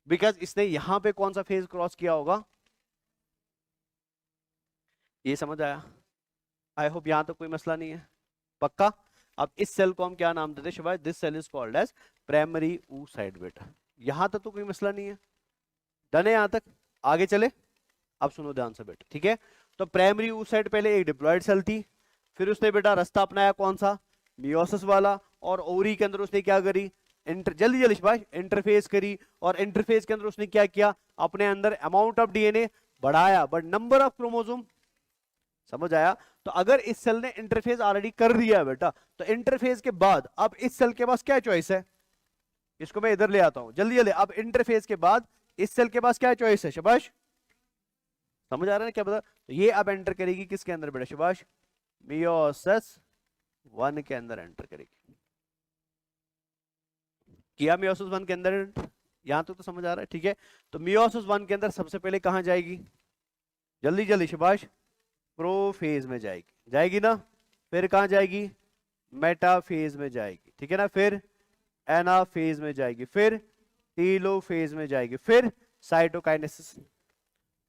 बिकॉज इसने यहां पे कौन सा फेज क्रॉस किया होगा, ये समझ आया, आई होप यहां तक कोई मसला नहीं है, पक्का। अब इस सेल को हम क्या नाम देते हैं Shivay, this cell is called as primary oocyte बेटा, यहां तक तो कोई मसला नहीं है, डन है यहां तक, आगे चले, अब सुनो ध्यान से बेटा, ठीक है। तो प्राइमरी oocyte पहले एक डिप्लॉयड सेल थी, फिर उसने बेटा रास्ता अपनाया कौन सा, मियोसिस वाला, और ओवरी के अंदर उसने क्या करी, जल्दी जल्दी शिवाय, इंटरफेस करी, और इंटरफेस के अंदर उसने क्या किया, अपने अंदर अमाउंट ऑफ डीएनए बढ़ाया, बट नंबर ऑफ क्रोमोसोम, समझ आया। तो अगर इस सेल ने इंटरफेस ऑलरेडी कर दिया है बेटा, तो इंटरफेस के बाद अब इस सेल के पास क्या चॉइस है, इसको मैं इधर ले आता हूं जल्दी जल्दी, अब इंटरफेस के बाद इस सेल के पास क्या चॉइस है शबाश, समझ आ रहा है क्या बता, तो ये अब एंटर करेगी किसके अंदर बेटा शबाश, मियोसिस 1 के अंदर एंटर करेगी, किया मियोसिस 1 के अंदर, यहां तक तो समझ आ रहा है, ठीक है। तो मियोसिस 1 के अंदर सबसे पहले कहां जाएगी, जल्दी जल्दी शबाश, प्रोफेज में जाएगी, जाएगी ना, फिर कहां जाएगी, मेटाफेज में जाएगी, ठीक है ना, फिर एनाफेज में जाएगी, फिर टीलोफेज में जाएगी, फिर साइटोकाइनेसिस,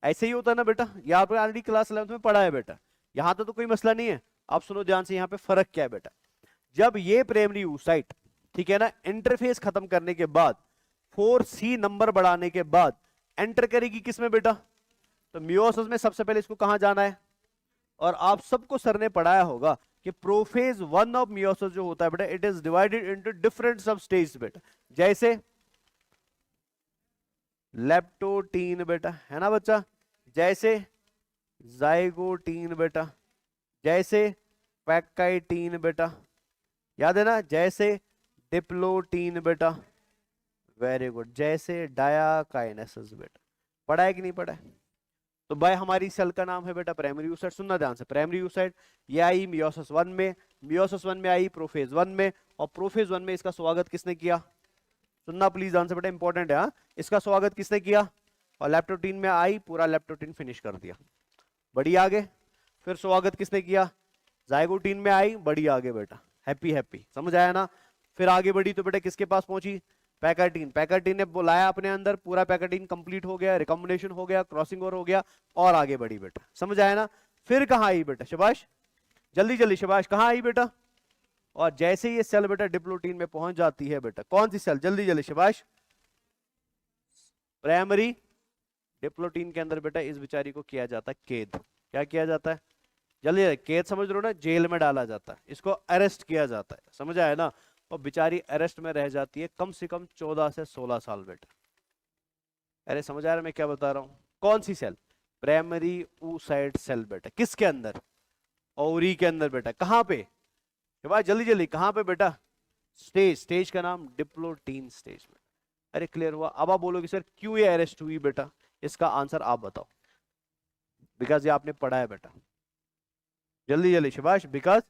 ऐसे ही होता है ना बेटा, यहाँ पे ऑलरेडी क्लास 11th में पढ़ा है बेटा, यहां तो कोई मसला नहीं है। आप सुनो ध्यान से, यहाँ पे फर्क क्या है बेटा, जब ये प्राइमरी oocyte, ठीक है ना, इंटरफेस खत्म करने के बाद 4C नंबर बढ़ाने के बाद एंटर करेगी किसमें बेटा, तो मियोसिस में सबसे पहले इसको कहां जाना है, और आप सबको सर ने पढ़ाया होगा कि प्रोफेज 1 ऑफ मियोसिस जो होता है बेटा, it is divided into different सब स्टेज बेटा, जैसे लेप्टोटीन बेटा, है ना बच्चा, जैसे जाइगोटीन बेटा, जैसे पैकाइटीन बेटा, याद है ना, जैसे डिप्लोटीन बेटा, वेरी गुड, जैसे डायाकाइनेसिस बेटा, पढ़ा है कि नहीं पढ़ा है। तो भाई हमारी सेल का नाम है बेटा प्राइमरी oocyte, सुनना ध्यान से, प्राइमरी oocyte ये आई मियोसिस 1 में, मियोसिस 1 में आई प्रोफेज 1 में, और प्रोफेज 1 में इसका स्वागत किसने किया, सुनना प्लीज ध्यान से बेटा, इंपॉर्टेंट है, हाँ, इसका स्वागत किसने किया, और लेप्टोटीन में आई, पूरा लेप्टोटीन फिनिश कर दिया, बड़ी आगे, फिर स्वागत किसने किया, जाइगोटीन में आई, बड़ी आगे बेटा, हैप्पी हैप्पी, समझ आया ना, फिर आगे बढ़ी तो बेटा किसके पास पहुंची, पैकाटीन, पैकाटीन ने बुलाया अपने अंदर, पूरा पैकाटीन कंप्लीट हो गया, रिकॉम्बिनेशन हो गया, क्रॉसिंग ओवर हो गया, और आगे बढ़ी बेटा, समझ आया ना। फिर कहां आई बेटा शबाश, जल्दी जल्दी शबाश, कहां आई बेटा, और जैसे ही ये सेल बेटा डिप्लोटीन में पहुंच जाती है बेटा, कौन सी सेल, जल्दी जल्दी शबाश, प्राइमरी डिप्लोटीन के अंदर बेटा इस बेचारी को किया जाता है कैद, क्या किया जाता है, जल्दी, कैद समझ रहे हो ना, जेल में डाला जाता है, इसको अरेस्ट किया जाता है, समझ आया ना, और बेचारी अरेस्ट में रह जाती है कम से कम 14 से 16 साल बेटा, अरे समझ आ रहा है मैं क्या बता रहा हूं, कौन सी सेल, प्राइमरी oocyte सेल बेटा, किसके अंदर, ओवरी के अंदर बेटा, कहां पे, भाई जल्दी जल्दी, कहाँ पे बेटा? स्टेज, स्टेज का नाम डिप्लोटीन स्टेज में। अरे क्लियर हुआ? अब आप बोलोगे सर क्यों ये अरेस्ट हुई बेटा, इसका आंसर आप बताओ, बिकॉज ये आपने पढ़ा है बेटा। जल्दी जल्दी शाबाश। बिकॉज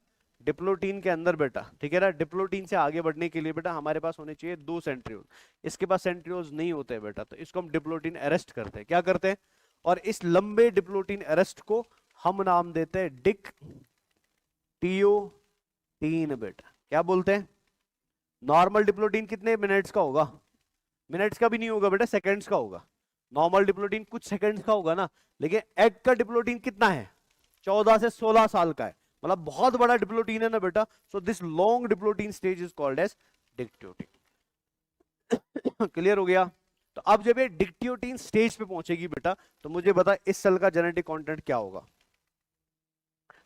डिप्लोटीन के अंदर बेटा, ठीक है ना, डिप्लोटीन से आगे बढ़ने के लिए बेटा हमारे पास होने चाहिए 2 सेंट्रियोल। इसके पास सेंट्रियोल्स नहीं होते बेटा, तो इसको हम डिप्लोटीन अरेस्ट करते हैं। क्या करते हैं? और इस लंबे डिप्लोटीन अरेस्ट को हम नाम देते हैं डिक्टियोटीन बेटा। क्या बोलते हैं? नॉर्मल डिप्लोटीन कितने मिनट्स का होगा? मिनट्स का भी नहीं होगा बेटा, सेकंड्स का होगा। नॉर्मल डिप्लोटीन कुछ सेकंड्स का होगा ना, लेकिन एग का डिप्लोटीन कितना है? 14 से 16 साल का है, मतलब बहुत बड़ा डिप्लोटीन है ना बेटा। So this long diplotene stage is called as dictyotene. Clear हो गया? तो अब जब ये डिक्टियोटीन स्टेज पे पहुंचेगी बेटा, तो मुझे बता इस सेल का जेनेटिक कंटेंट क्या होगा।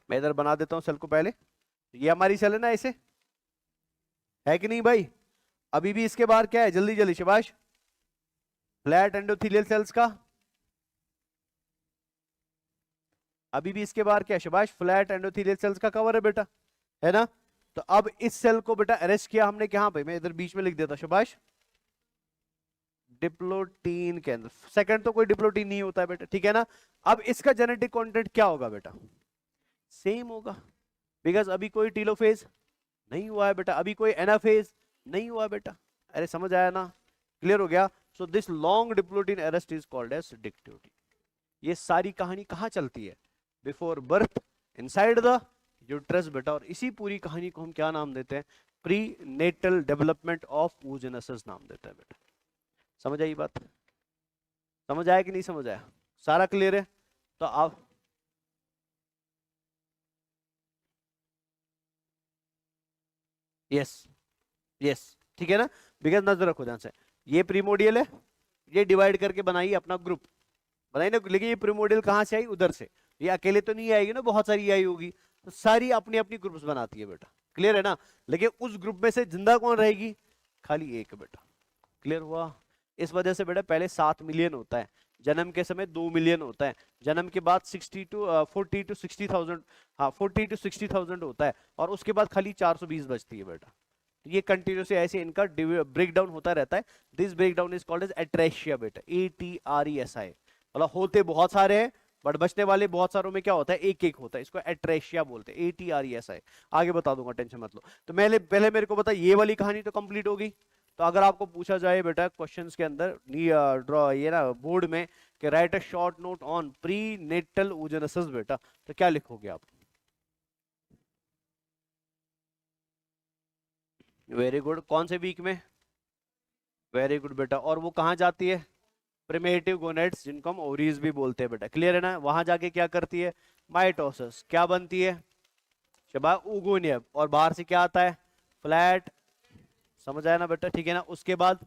मैं इधर बना देता हूं सेल को पहले। ये हमारी सेल है ना, ऐसे है कि नहीं भाई? अभी भी इसके बाहर क्या है? जल्दी जल्दी शाबाश। फ्लैट एंडोथेलियल सेल्स का, अभी भी इसके बाहर क्या है? शाबाश, फ्लैट एंडोथेलियल सेल्स का कवर है बेटा, है ना? तो अब इस सेल को बेटा अरेस्ट किया हमने कहां पे? मैं इधर बीच में लिख देता शाबाश, डिप्लोटीन के अंदर। सेकंड तो कोई डिप्लोटीन नहीं होता है बेटा, ठीक है ना? अब इसका जेनेटिक कंटेंट क्या होगा बेटा? सेम होगा, बिकॉज अभी कोई टीलोफेज नहीं हुआ है बेटा, अभी कोई एनाफेज नहीं हुआ बेटा। अरे समझ आया ना? क्लियर हो गया? So this long diplotene arrest is called as dictyotene. ये सारी कहानी कहां चलती है? Before birth, inside the uterus बेटा। और इसी पूरी कहानी को हम क्या नाम देते हैं? Prenatal development of oogenesis नाम देते हैं बेटा। समझ आई बात? समझ आया कि नहीं समझ आया? सारा क्लियर है? तो आप यस, यस, ठीक है ना? बिकॉज नजर रखो ध्यान से, ये प्रीमोडियल है, ये डिवाइड करके बनाइए अपना ग्रुप, बनाइए ना। लेकिन ये प्रीमोडियल कहां से आई? उधर से। ये अकेले तो नहीं आएगी ना, बहुत सारी आई होगी, तो सारी अपनी अपनी ग्रुप्स बनाती है बेटा। क्लियर है ना? लेकिन उस ग्रुप में से जिंदा कौन रहेगी? खाली एक बेटा। क्लियर हुआ? इस वजह से बेटा पहले 7 मिलियन होता है, जन्म के समय 2 मिलियन होता है, जन्म के बाद 40 to 60,000, हाँ 40 to 60,000 होता है, और उसके बाद खाली 420 बचती है बेटा। तो ये कंटिन्यूसली ऐसे इनका ब्रेक डाउन होता रहता है। This break down is called as atresia बेटा, ATRESI। मतलब होते बहुत सारे हैं, बट बचने वाले बहुत सारों में क्या होता है? एक एक होता है, इसको एट्रेशिया बोलते हैं, ATRESI। आगे बता दूंगा, टेंशन मत लो। तो पहले मेरे को बता, ये वाली कहानी तो कंप्लीट होगी। तो अगर आपको पूछा जाए बेटा क्वेश्चंस के अंदर ड्रॉ ये ना बोर्ड में कि write a short note on prenatal oogenesis बेटा, तो क्या लिखोगे आप? Very good. कौन से वीक में? वेरी गुड बेटा। और वो कहाँ जाती है? प्रिमिटिव गोनेड्स, जिनको हम ओरीज भी बोलते हैं बेटा। क्लियर है ना? वहां जाके क्या करती है? माइटोसिस। क्या बनती है? शाबाश, ओगोनियम। और बाहर से क्या आता है? फ्लैट। समझ आया ना बेटा? ठीक है ना? उसके बाद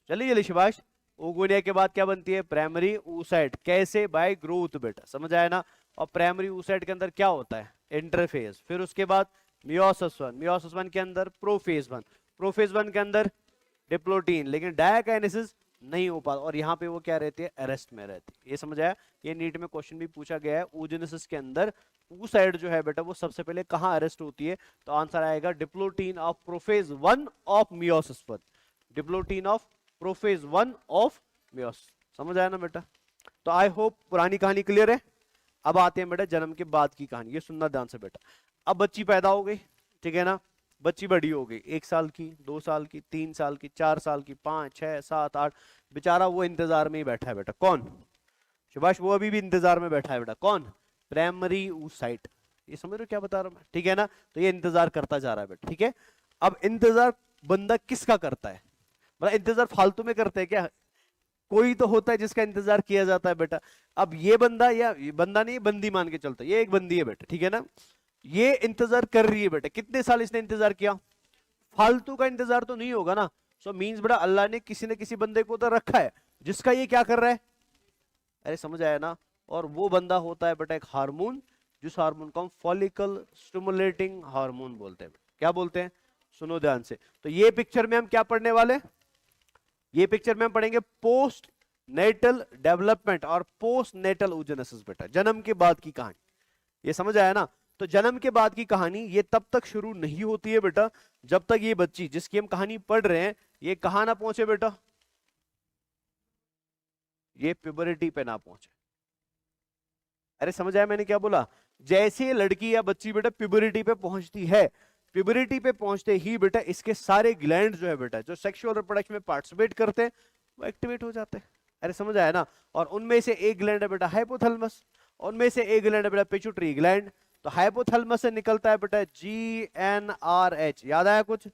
चलिए जल्दी शाबाश, ओगोनिया के बाद क्या बनती है? Primary oocyte। कैसे? बाय ग्रोथ बेटा। समझ आया ना? और प्राइमरी oocyte के अंदर क्या होता है? इंटरफेज। फिर उसके बाद मियोसिस 1, मियोसिस 1 के अंदर प्रोफेज 1, प्रोफेज 1 के अंदर डिप्लोटीन। लेकिन डायकाइनेसिस नहीं हो पाता, और यहाँ पे वो क्या रहती है? अरेस्ट में रहती है। ये समझ आया? ये नीट में क्वेश्चन भी पूछा गया है, oogenesis के अंदर oocyte जो है बेटा वो सबसे पहले कहाँ अरेस्ट होती है? तो आंसर आएगा diplotene of prophase 1 of meiosis 1, diplotene of prophase 1 of meiosis. समझ आया ना बेटा? तो आई होप पुरानी कहानी क्लियर है। अब आते हैं बेटा जन्म के बाद की कहानी, ये सुनना ध्यान से बेटा। अब बच्ची पैदा हो गई, ठीक है ना? बच्ची बड़ी हो गई, 1 साल की, 2 साल की, 3 साल की, 4 साल की, 5, 6, 7, 8। बेचारा वो इंतजार में ही बैठा है बेटा। कौन? सुभाष, वो अभी भी इंतजार में बैठा है बेटा। कौन? Primary oocyte। ये समझ रहे हो क्या बता रहा हूं मैं? ठीक है ना? तो ये इंतजार करता जा रहा है बेटा, ठीक है? अब इंतजार बंदा किसका करता है? मतलब इंतजार फालतू में करते हैं क्या? कोई तो होता है जिसका इंतजार किया जाता है बेटा। अब ये बंदा, या ये बंदा नहीं, बंदी मान के चलता है, ये एक बंदी है बेटा, ठीक है ना? ये इंतजार कर रही है बेटा। कितने साल इसने इंतजार किया? फालतू का इंतजार तो नहीं होगा ना? सो मींस बेटा अल्लाह ने किसी न किसी बंदे को तो रखा है जिसका ये क्या कर रहा है। अरे समझ आया ना? और वो बंदा होता है बेटा एक हार्मोन, जिस हार्मोन को हम फॉलिकल स्टिमुलेटिंग हार्मोन बोलते हैं। क्या बोलते हैं? सुनो ध्यान से। तो ये पिक्चर में हम क्या पढ़ने वाले? ये पिक्चर में हम पढ़ेंगे पोस्ट नेटल डेवलपमेंट और पोस्ट नेटल oogenesis बेटा, जन्म के बाद की कहानी। ये समझ आया ना? तो जन्म के बाद की कहानी ये तब तक शुरू नहीं होती है बेटा जब तक ये बच्ची जिसकी हम कहानी पढ़ रहे हैं ये कहां ना पहुंचे बेटा, ये प्यूबरिटी पे ना पहुंचे। अरे समझ आया मैंने क्या बोला? जैसे लड़की या बच्ची बेटा प्यूबरिटी पे पहुंचती है, प्यूबरिटी पे पहुंचते ही बेटा इसके सारे ग्लैंड जो है बेटा जो सेक्सुअल रिप्रोडक्शन में पार्टिसिपेट करते हैं वो एक्टिवेट हो जाते हैं। अरे समझ आया ना? और उनमें से एक ग्लैंड है बेटा हाइपोथैलेमस, उनमें से एक ग्लैंड है बेटा पिट्यूटरी ग्लैंड। तो हाइपोथैलेमस से निकलता है बेटा GnRH, याद आया कुछ?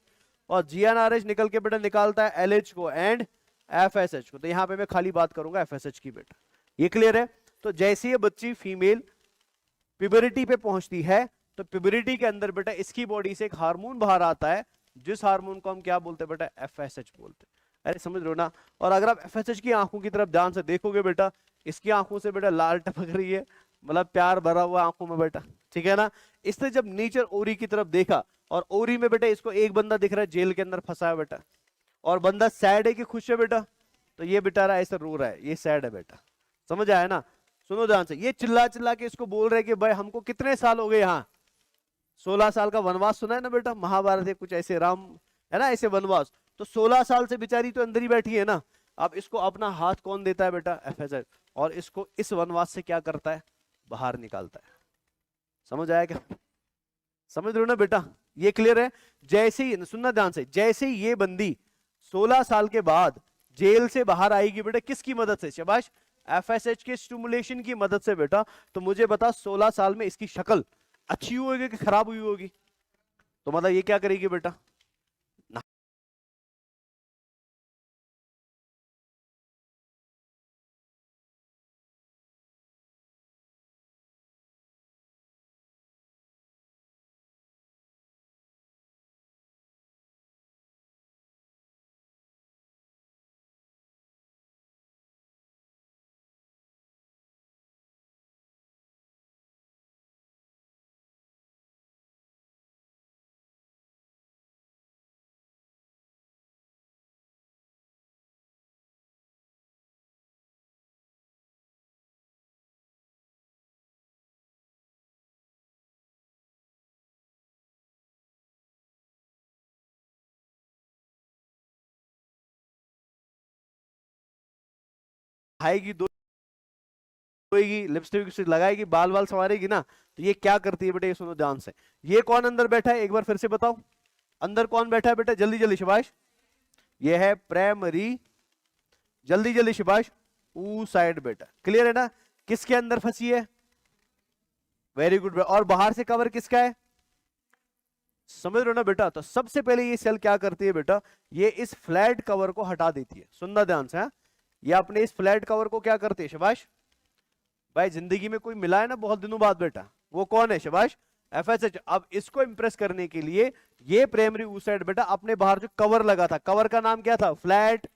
और GnRH निकल के बेटा निकालता है LH को एंड FSH को। तो यहाँ पे मैं खाली बात करूंगा FSH की बेटा, ये क्लियर है? तो जैसे ये बच्ची फीमेल प्यूबरिटी पे पहुंचती है तो प्यूबरिटी के अंदर बेटा इसकी बॉडी से एक हार्मोन बाहर आता है जिस हार्मोन को हम क्या बोलते हैं बेटा, FSH बोलते हैं। अरे समझ रहे हो ना? और अगर आप FSH की आंखों की तरफ ध्यान से देखोगे बेटा इसकी आंखों से बेटा लाल टपक रही है, मतलब प्यार भरा हुआ आंखों में बेटा, ठीक है ना? इसने जब नीचर ओरी की तरफ देखा और ओरी में बेटा इसको एक बंदा दिख रहा है जेल के अंदर फंसा है बेटा, और बंदा सैड है कि खुश है बेटा? तो ये बेचारा ऐसे रो रहा है, ये सैड है बेटा। समझ आया ना? सुनो ध्यान से, ये चिल्ला चिल्ला के इसको बोल रहे कि भाई हमको कितने साल हो गए यहाँ, 16 साल का वनवास सुना है ना बेटा, महाभारत है कुछ ऐसे, राम है ना ऐसे वनवास। तो 16 साल से बेचारी तो अंदर ही बैठी है ना। अब इसको अपना हाथ कौन देता है बेटा, FSH, और इसको इस वनवास से क्या करता है, बाहर निकालता है। समझ आया क्या? समझ रहे हो ना बेटा? ये क्लियर है? जैसे ही सुनना ध्यान से, जैसे ही ये बंदी 16 साल के बाद जेल से बाहर आएगी बेटा किसकी मदद से, शाबाश, FSH के स्टिमुलेशन की मदद से बेटा। तो मुझे बता 16 साल में इसकी शक्ल अच्छी हुई होगी कि खराब हुई होगी? तो मतलब ये क्या करेगी बेटा, खाएगी दो लिपस्टिक लगाएगी, बाल बाल संवारेगी ना। तो ये क्या करती है बेटा, ये सुनो ध्यान से। ये कौन अंदर बैठा है, एक बार फिर से बताओ, अंदर कौन बैठा है बेटा, जल्दी जल्दी शाबाश। ये है प्राइमरी, जल्दी जल्दी शाबाश, ऊ साइड बेटा, क्लियर है ना? किसके अंदर फंसी है, वेरी गुड। और बाहर से कवर किसका है, समझ रहे हो ना बेटा? तो सबसे पहले ये सेल क्या करती है बेटा, ये इस फ्लैट कवर को हटा देती है। सुनना ध्यान से, हाँ? ये अपने इस फ्लैट कवर को क्या करती है, शाबाश भाई। जिंदगी में कोई मिला है ना बहुत दिनों बाद बेटा, वो कौन है, शाबाश, FSH। अब इसको इंप्रेस करने के लिए ये प्राइमरी oocyte बेटा अपने बाहर जो कवर लगा था, कवर का नाम क्या था, फ्लैट,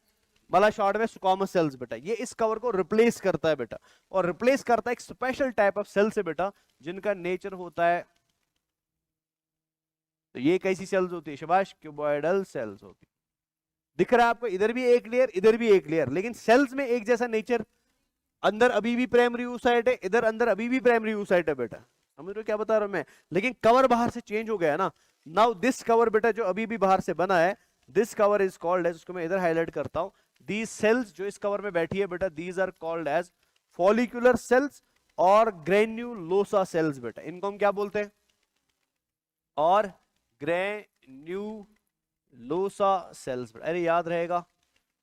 मतलब शॉर्ट में स्क्वामस सेल्स बेटा, ये इस कवर को रिप्लेस करता है बेटा। और रिप्लेस करता है एक स्पेशल टाइप ऑफ सेल से बेटा जिनका नेचर होता है, तो ये कैसी सेल्स होती है, शाबाश, क्यूबॉइडल सेल्स होती है। दिख रहा है आपको, इधर भी एक लेयर इधर भी एक लेयर, लेकिन सेल्स में एक जैसा नेचर। अंदर अभी भी प्राइमरी oocyte है, इधर अंदर अभी भी प्राइमरी oocyte है बेटा। समझ रहे हो क्या बता रहा हूं मैं? लेकिन कवर बाहर से चेंज हो गया ना। नाउ दिस कवर बेटा जो अभी भी बाहर से बना है, this cover is called as, उसको मैं इधर हाईलाइट करता हूं, दीज सेल्स जो इस कवर में बैठी है बेटा, these are called as follicular cells और ग्रेन्युलोसा सेल्स बेटा। इनको हम क्या बोलते हैं, और ग्रेन्युलोसा सेल्स बेटा, अरे याद रहेगा।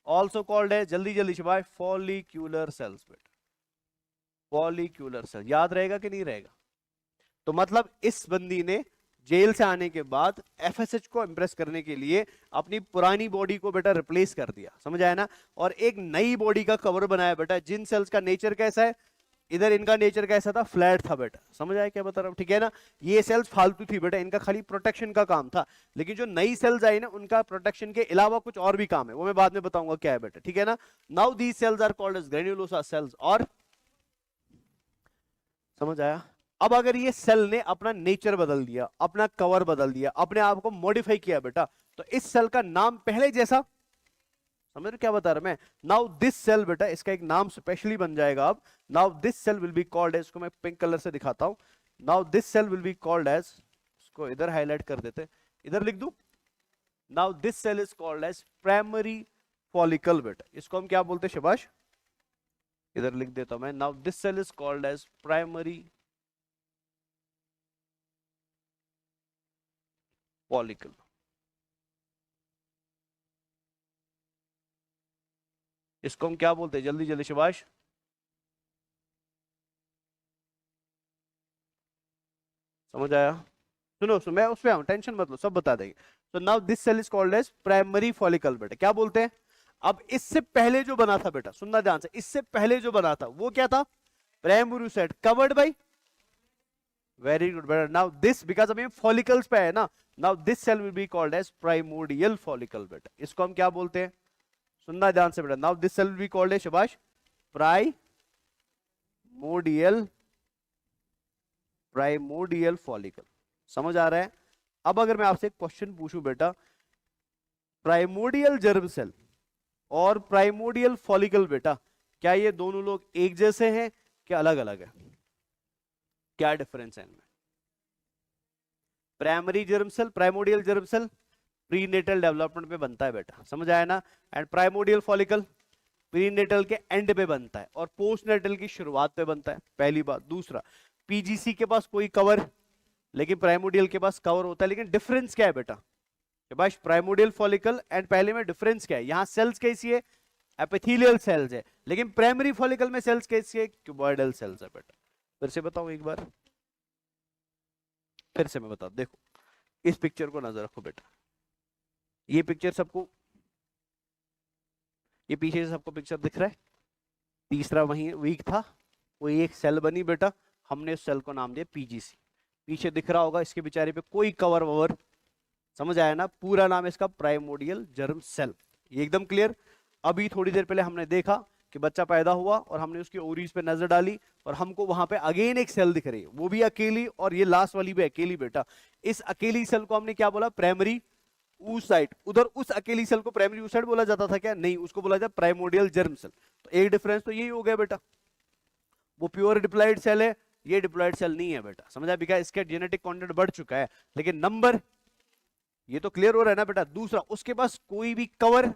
ऑल्सो कॉल्ड है, जल्दी जल्दी शबाश, फॉलिक्यूलर सेल्स बेटा, फॉलिक्यूलर सेल, याद रहेगा कि नहीं रहेगा? तो मतलब इस बंदी ने जेल से आने के बाद FSH को इंप्रेस करने के लिए अपनी पुरानी बॉडी को बेटा रिप्लेस कर दिया, समझ आया ना? और एक नई बॉडी का कवर बनाया बेटा, जिन सेल्स का नेचर कैसा है, इधर इनका नेचर कैसा था, फ्लैट था बेटा। समझ आया क्या बता रहा हूं, ठीक है ना? ये सेल्स फालतू थी बेटा, इनका खाली प्रोटेक्शन का काम था। लेकिन जो नई सेल्स आई ना, उनका प्रोटेक्शन के अलावा कुछ और भी काम है, वो मैं बाद में बताऊंगा क्या है बेटा, ठीक है ना? Now these cells are called as granulosa cells. और समझ आया? अब अगर ये सेल ने अपना नेचर बदल दिया, अपना कवर बदल दिया, अपने आप को मॉडिफाई किया बेटा, तो इस सेल का नाम पहले जैसा, समझ रहे क्या बता रहा मैं? नाउ दिस सेल बेटा, इसका एक नाम स्पेशली बन जाएगा अब। Now this cell will be called, इसको मैं पिंक कलर से दिखाता हूं, now this cell will be called as, इसको इधर हाईलाइट कर देते, इधर लिख दूं, now this cell is called as primary follicle बेटा। इसको हम क्या बोलते हैं शबाश, इधर लिख देता हूं मैं, now this cell is called as primary follicle. इसको हम क्या बोलते हैं, जल्दी जल्दी शबाश, समझ आया? सुनो सुनो, मैं उसमें आऊं, टेंशन मत लो, सब बता देंगे। तो now this cell is called as primary follicle बेटा। क्या बोलते हैं? अब इससे पहले जो बना था बेटा, सुनना ध्यान से, इससे पहले जो बना था वो क्या था? Primary set covered by, very good बेटा। नाउ दिस, बिकॉज अभी फॉलिकल्स पे है ना, now this cell will be called as primordial follicle बेटा। इसको हम क्या बोलते हैं? सुनना ध्यान से बेटा, now this cell will be called as शबाश प्राइमोडियल, प्राइमोडियल फॉलिकल। समझ आ रहा है? अब अगर मैं आपसे एक क्वेश्चन पूछूं बेटा, प्राइमोडियल जर्म सेल और प्राइमोडियल फॉलिकल बेटा, क्या ये दोनों लोग एक जैसे हैं क्या अलग अलग है? क्या डिफरेंस है इनमें? Primary germ cell, primordial germ cell prenatal development पे बनता है बेटा, समझ आया ना? एंड प्राइमोडियल फॉलिकल प्रीनेटल के एंड पे बनता है और पोस्टनेटल की शुरुआत पे बनता है, पहली बात। दूसरा, पीजीसी के पास कोई कवर, लेकिन प्राइमोडियल के पास कवर होता है। लेकिन डिफरेंस क्या है बेटा? बस प्राइमोडियल फॉलिकल एंड पहले में डिफरेंस क्या है? यहां सेल्स कैसी है? एपिथेलियल सेल्स है, लेकिन प्राइमरी फॉलिकल में सेल्स कैसी है? क्यूबॉइडल सेल्स है बेटा। फिर से बताऊं एक बार, फिर से मैं बता, देखो इस पिक्चर को नजर रखो बेटा, ये पिक्चर सबको, ये पीछे से सबको पिक्चर दिख रहा है, तीसरा वही वीक था, वो एक सेल बनी बेटा, हमने उस सेल को नाम दिया पीजीसी। पीछे दिख रहा होगा इसके बेचारे पे कोई कवर ववर, समझ आया ना? पूरा नाम है इसका प्राइमोडियल जर्म सेल। ये एकदम क्लियर? अभी थोड़ी देर पहले हमने देखा कि बच्चा पैदा हुआ और हमने उसकी ओरीज पे नजर डाली और हमको वहां पे अगेन एक सेल दिख रही है, वो भी अकेली, और ये लास्ट वाली भी अकेली बेटा। इस अकेली सेल को हमने क्या बोला? Primary oocyte। उधर उस अकेली सेल को प्राइमरी oocyte बोला जाता था क्या? नहीं, उसको बोला जाता प्राइमोडियल जर्म सेल। तो एक डिफरेंस तो यही हो गया बेटा, वो प्योर डिप्लॉइड सेल है, ये डिप्लॉइड सेल नहीं है बेटा, समझा? बिकॉज इसका जेनेटिक कंटेंट बढ़ चुका है, लेकिन नंबर, ये तो क्लियर हो रहा है ना बेटा? दूसरा, उसके पास कोई भी कवर,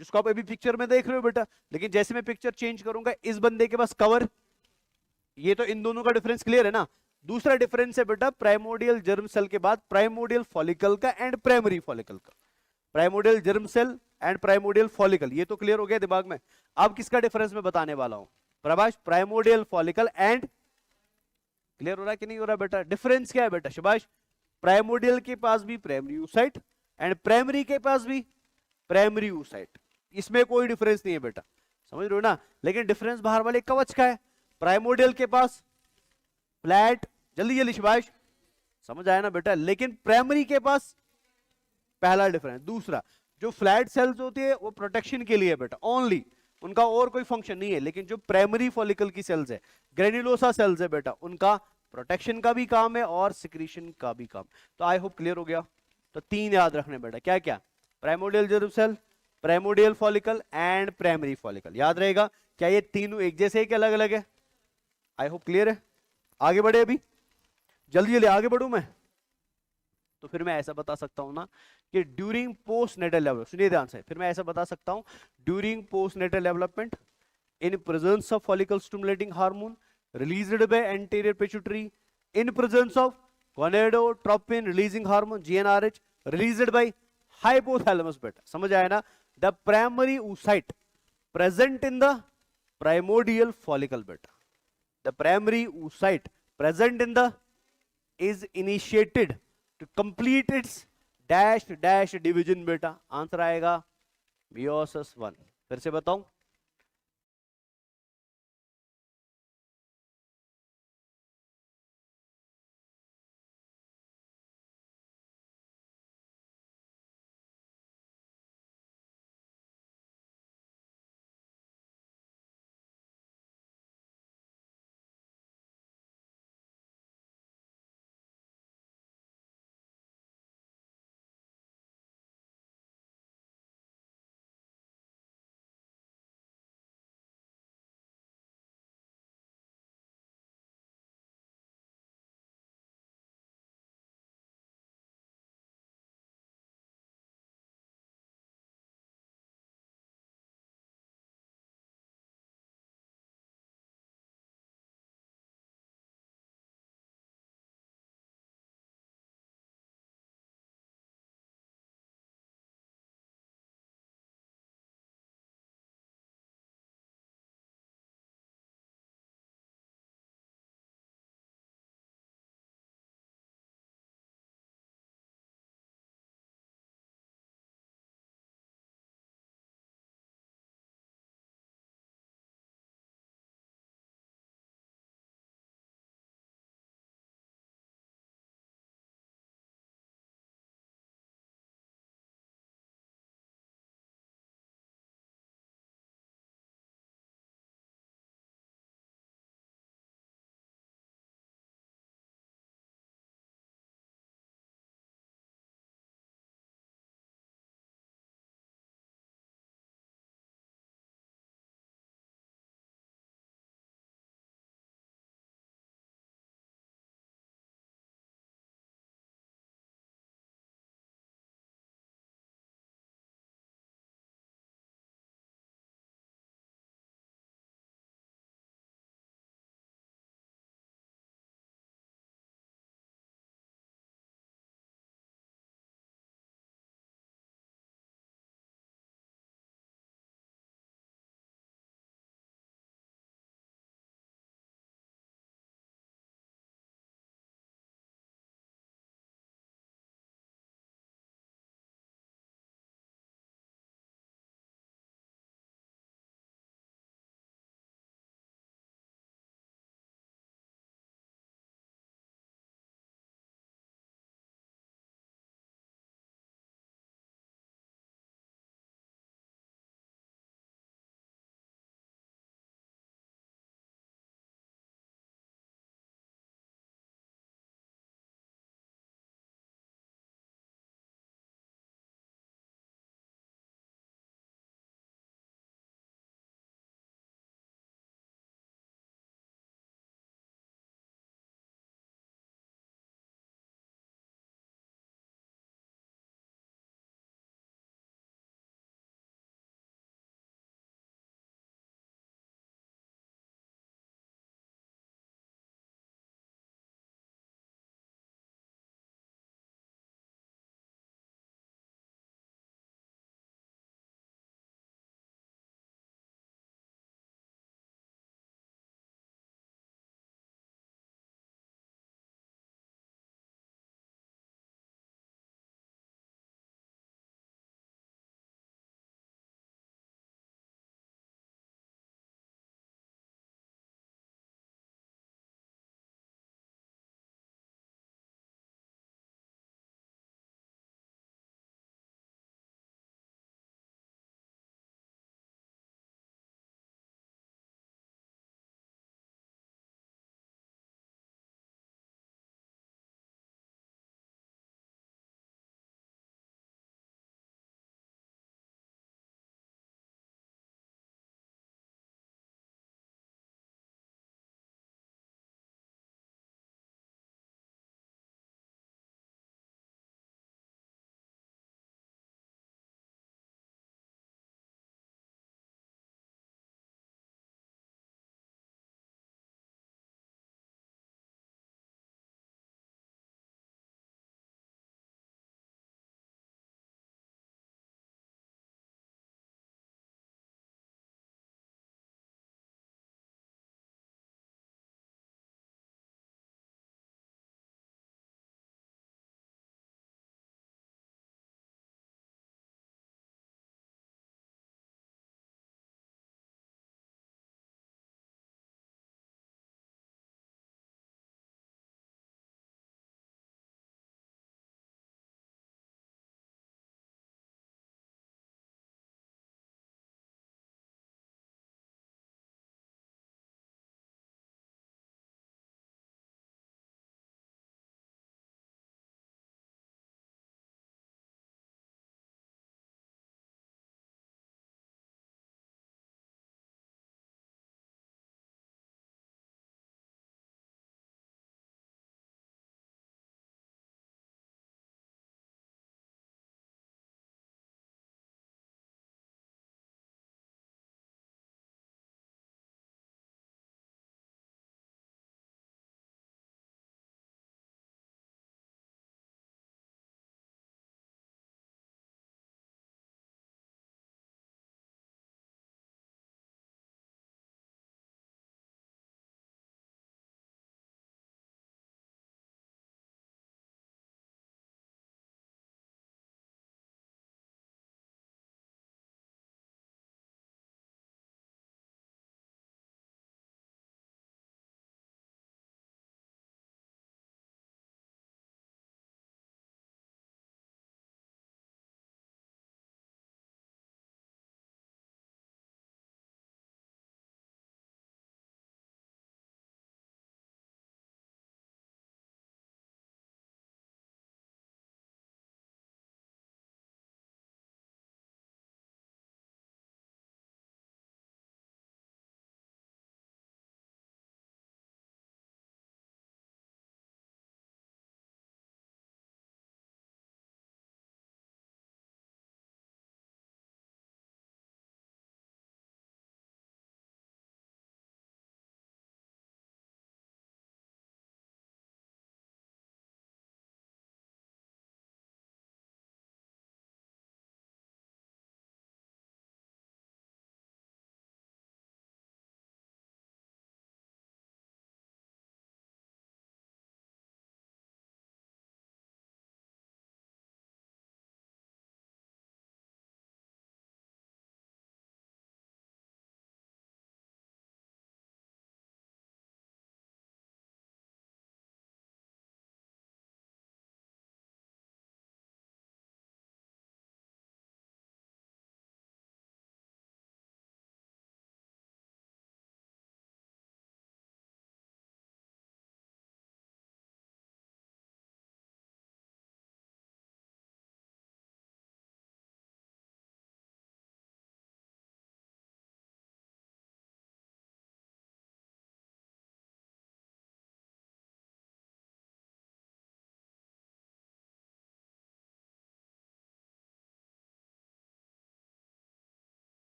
जिसको आप अभी पिक्चर में देख रहे हो बेटा, लेकिन जैसे मैं पिक्चर चेंज करूंगा इस बंदे के पास कवर, ये तो इन दोनों का डिफरेंस क्लियर है ना? दूसरा डिफरेंस है बेटा प्राइमोडियल जर्म सेल के बाद प्राइमोडियल फॉलिकल का एंड प्राइमरी फॉलिकल का। Primordial germ cell and primordial follicle, ये तो क्लियर हो गया दिमाग में? अब किसका डिफरेंस मैं बताने वाला हूं Prabhash? Primordial follicle and, clear हो रहा है कि नहीं हो रहा बेटा? डिफरेंस क्या है बेटा शबाश? प्राइमोडियल के पास भी प्राइमरी oocyte एंड प्राइमरी के पास भी प्राइमरी oocyte, इसमें कोई डिफरेंस नहीं है बेटा, समझ रहे हो ना? लेकिन डिफरेंस बाहर वाले कवच का है। प्राइमोडियल के पास फ्लैट, जल्दी जल्दी शबाश, समझ आया ना बेटा? लेकिन प्राइमरी के पास, पहला डिफरेंस। दूसरा, जो फ्लैट सेल्स होती है वो प्रोटेक्शन के लिए बेटा ओनली, उनका और कोई फंक्शन नहीं है। लेकिन जो प्राइमरी फॉलिकल की सेल्स है, ग्रेन्युलोसा सेल्स है बेटा, उनका प्रोटेक्शन का भी काम है और सिक्रीशन का भी काम। तो आई होप क्लियर हो गया। तो तीन याद रखने बेटा, क्या क्या? Primordial germ cell, primordial follicle and primary follicle, याद रहेगा? क्या ये तीनों एक जैसे है कि अलग अलग है? आई होप क्लियर है। आगे बढ़े, अभी जल्दी जल्दी आगे बढ़ू मैं। तो फिर मैं ऐसा बता सकता हूं ना कि ड्यूरिंग पोस्ट नेटल डेवलपमेंट, सुनिए ध्यान से, फिर मैं ऐसा बता सकता हूं, during postnatal development in presence of follicle stimulating hormone released by anterior pituitary, in presence of gonadotropin releasing hormone GnRH released by hypothalamus beta, समझ आया ना? The primary oocyte present in the primordial follicle beta, the primary oocyte present in the is initiated to complete its dash dash division beta, answer आएगा meiosis 1। फिर से बताऊं,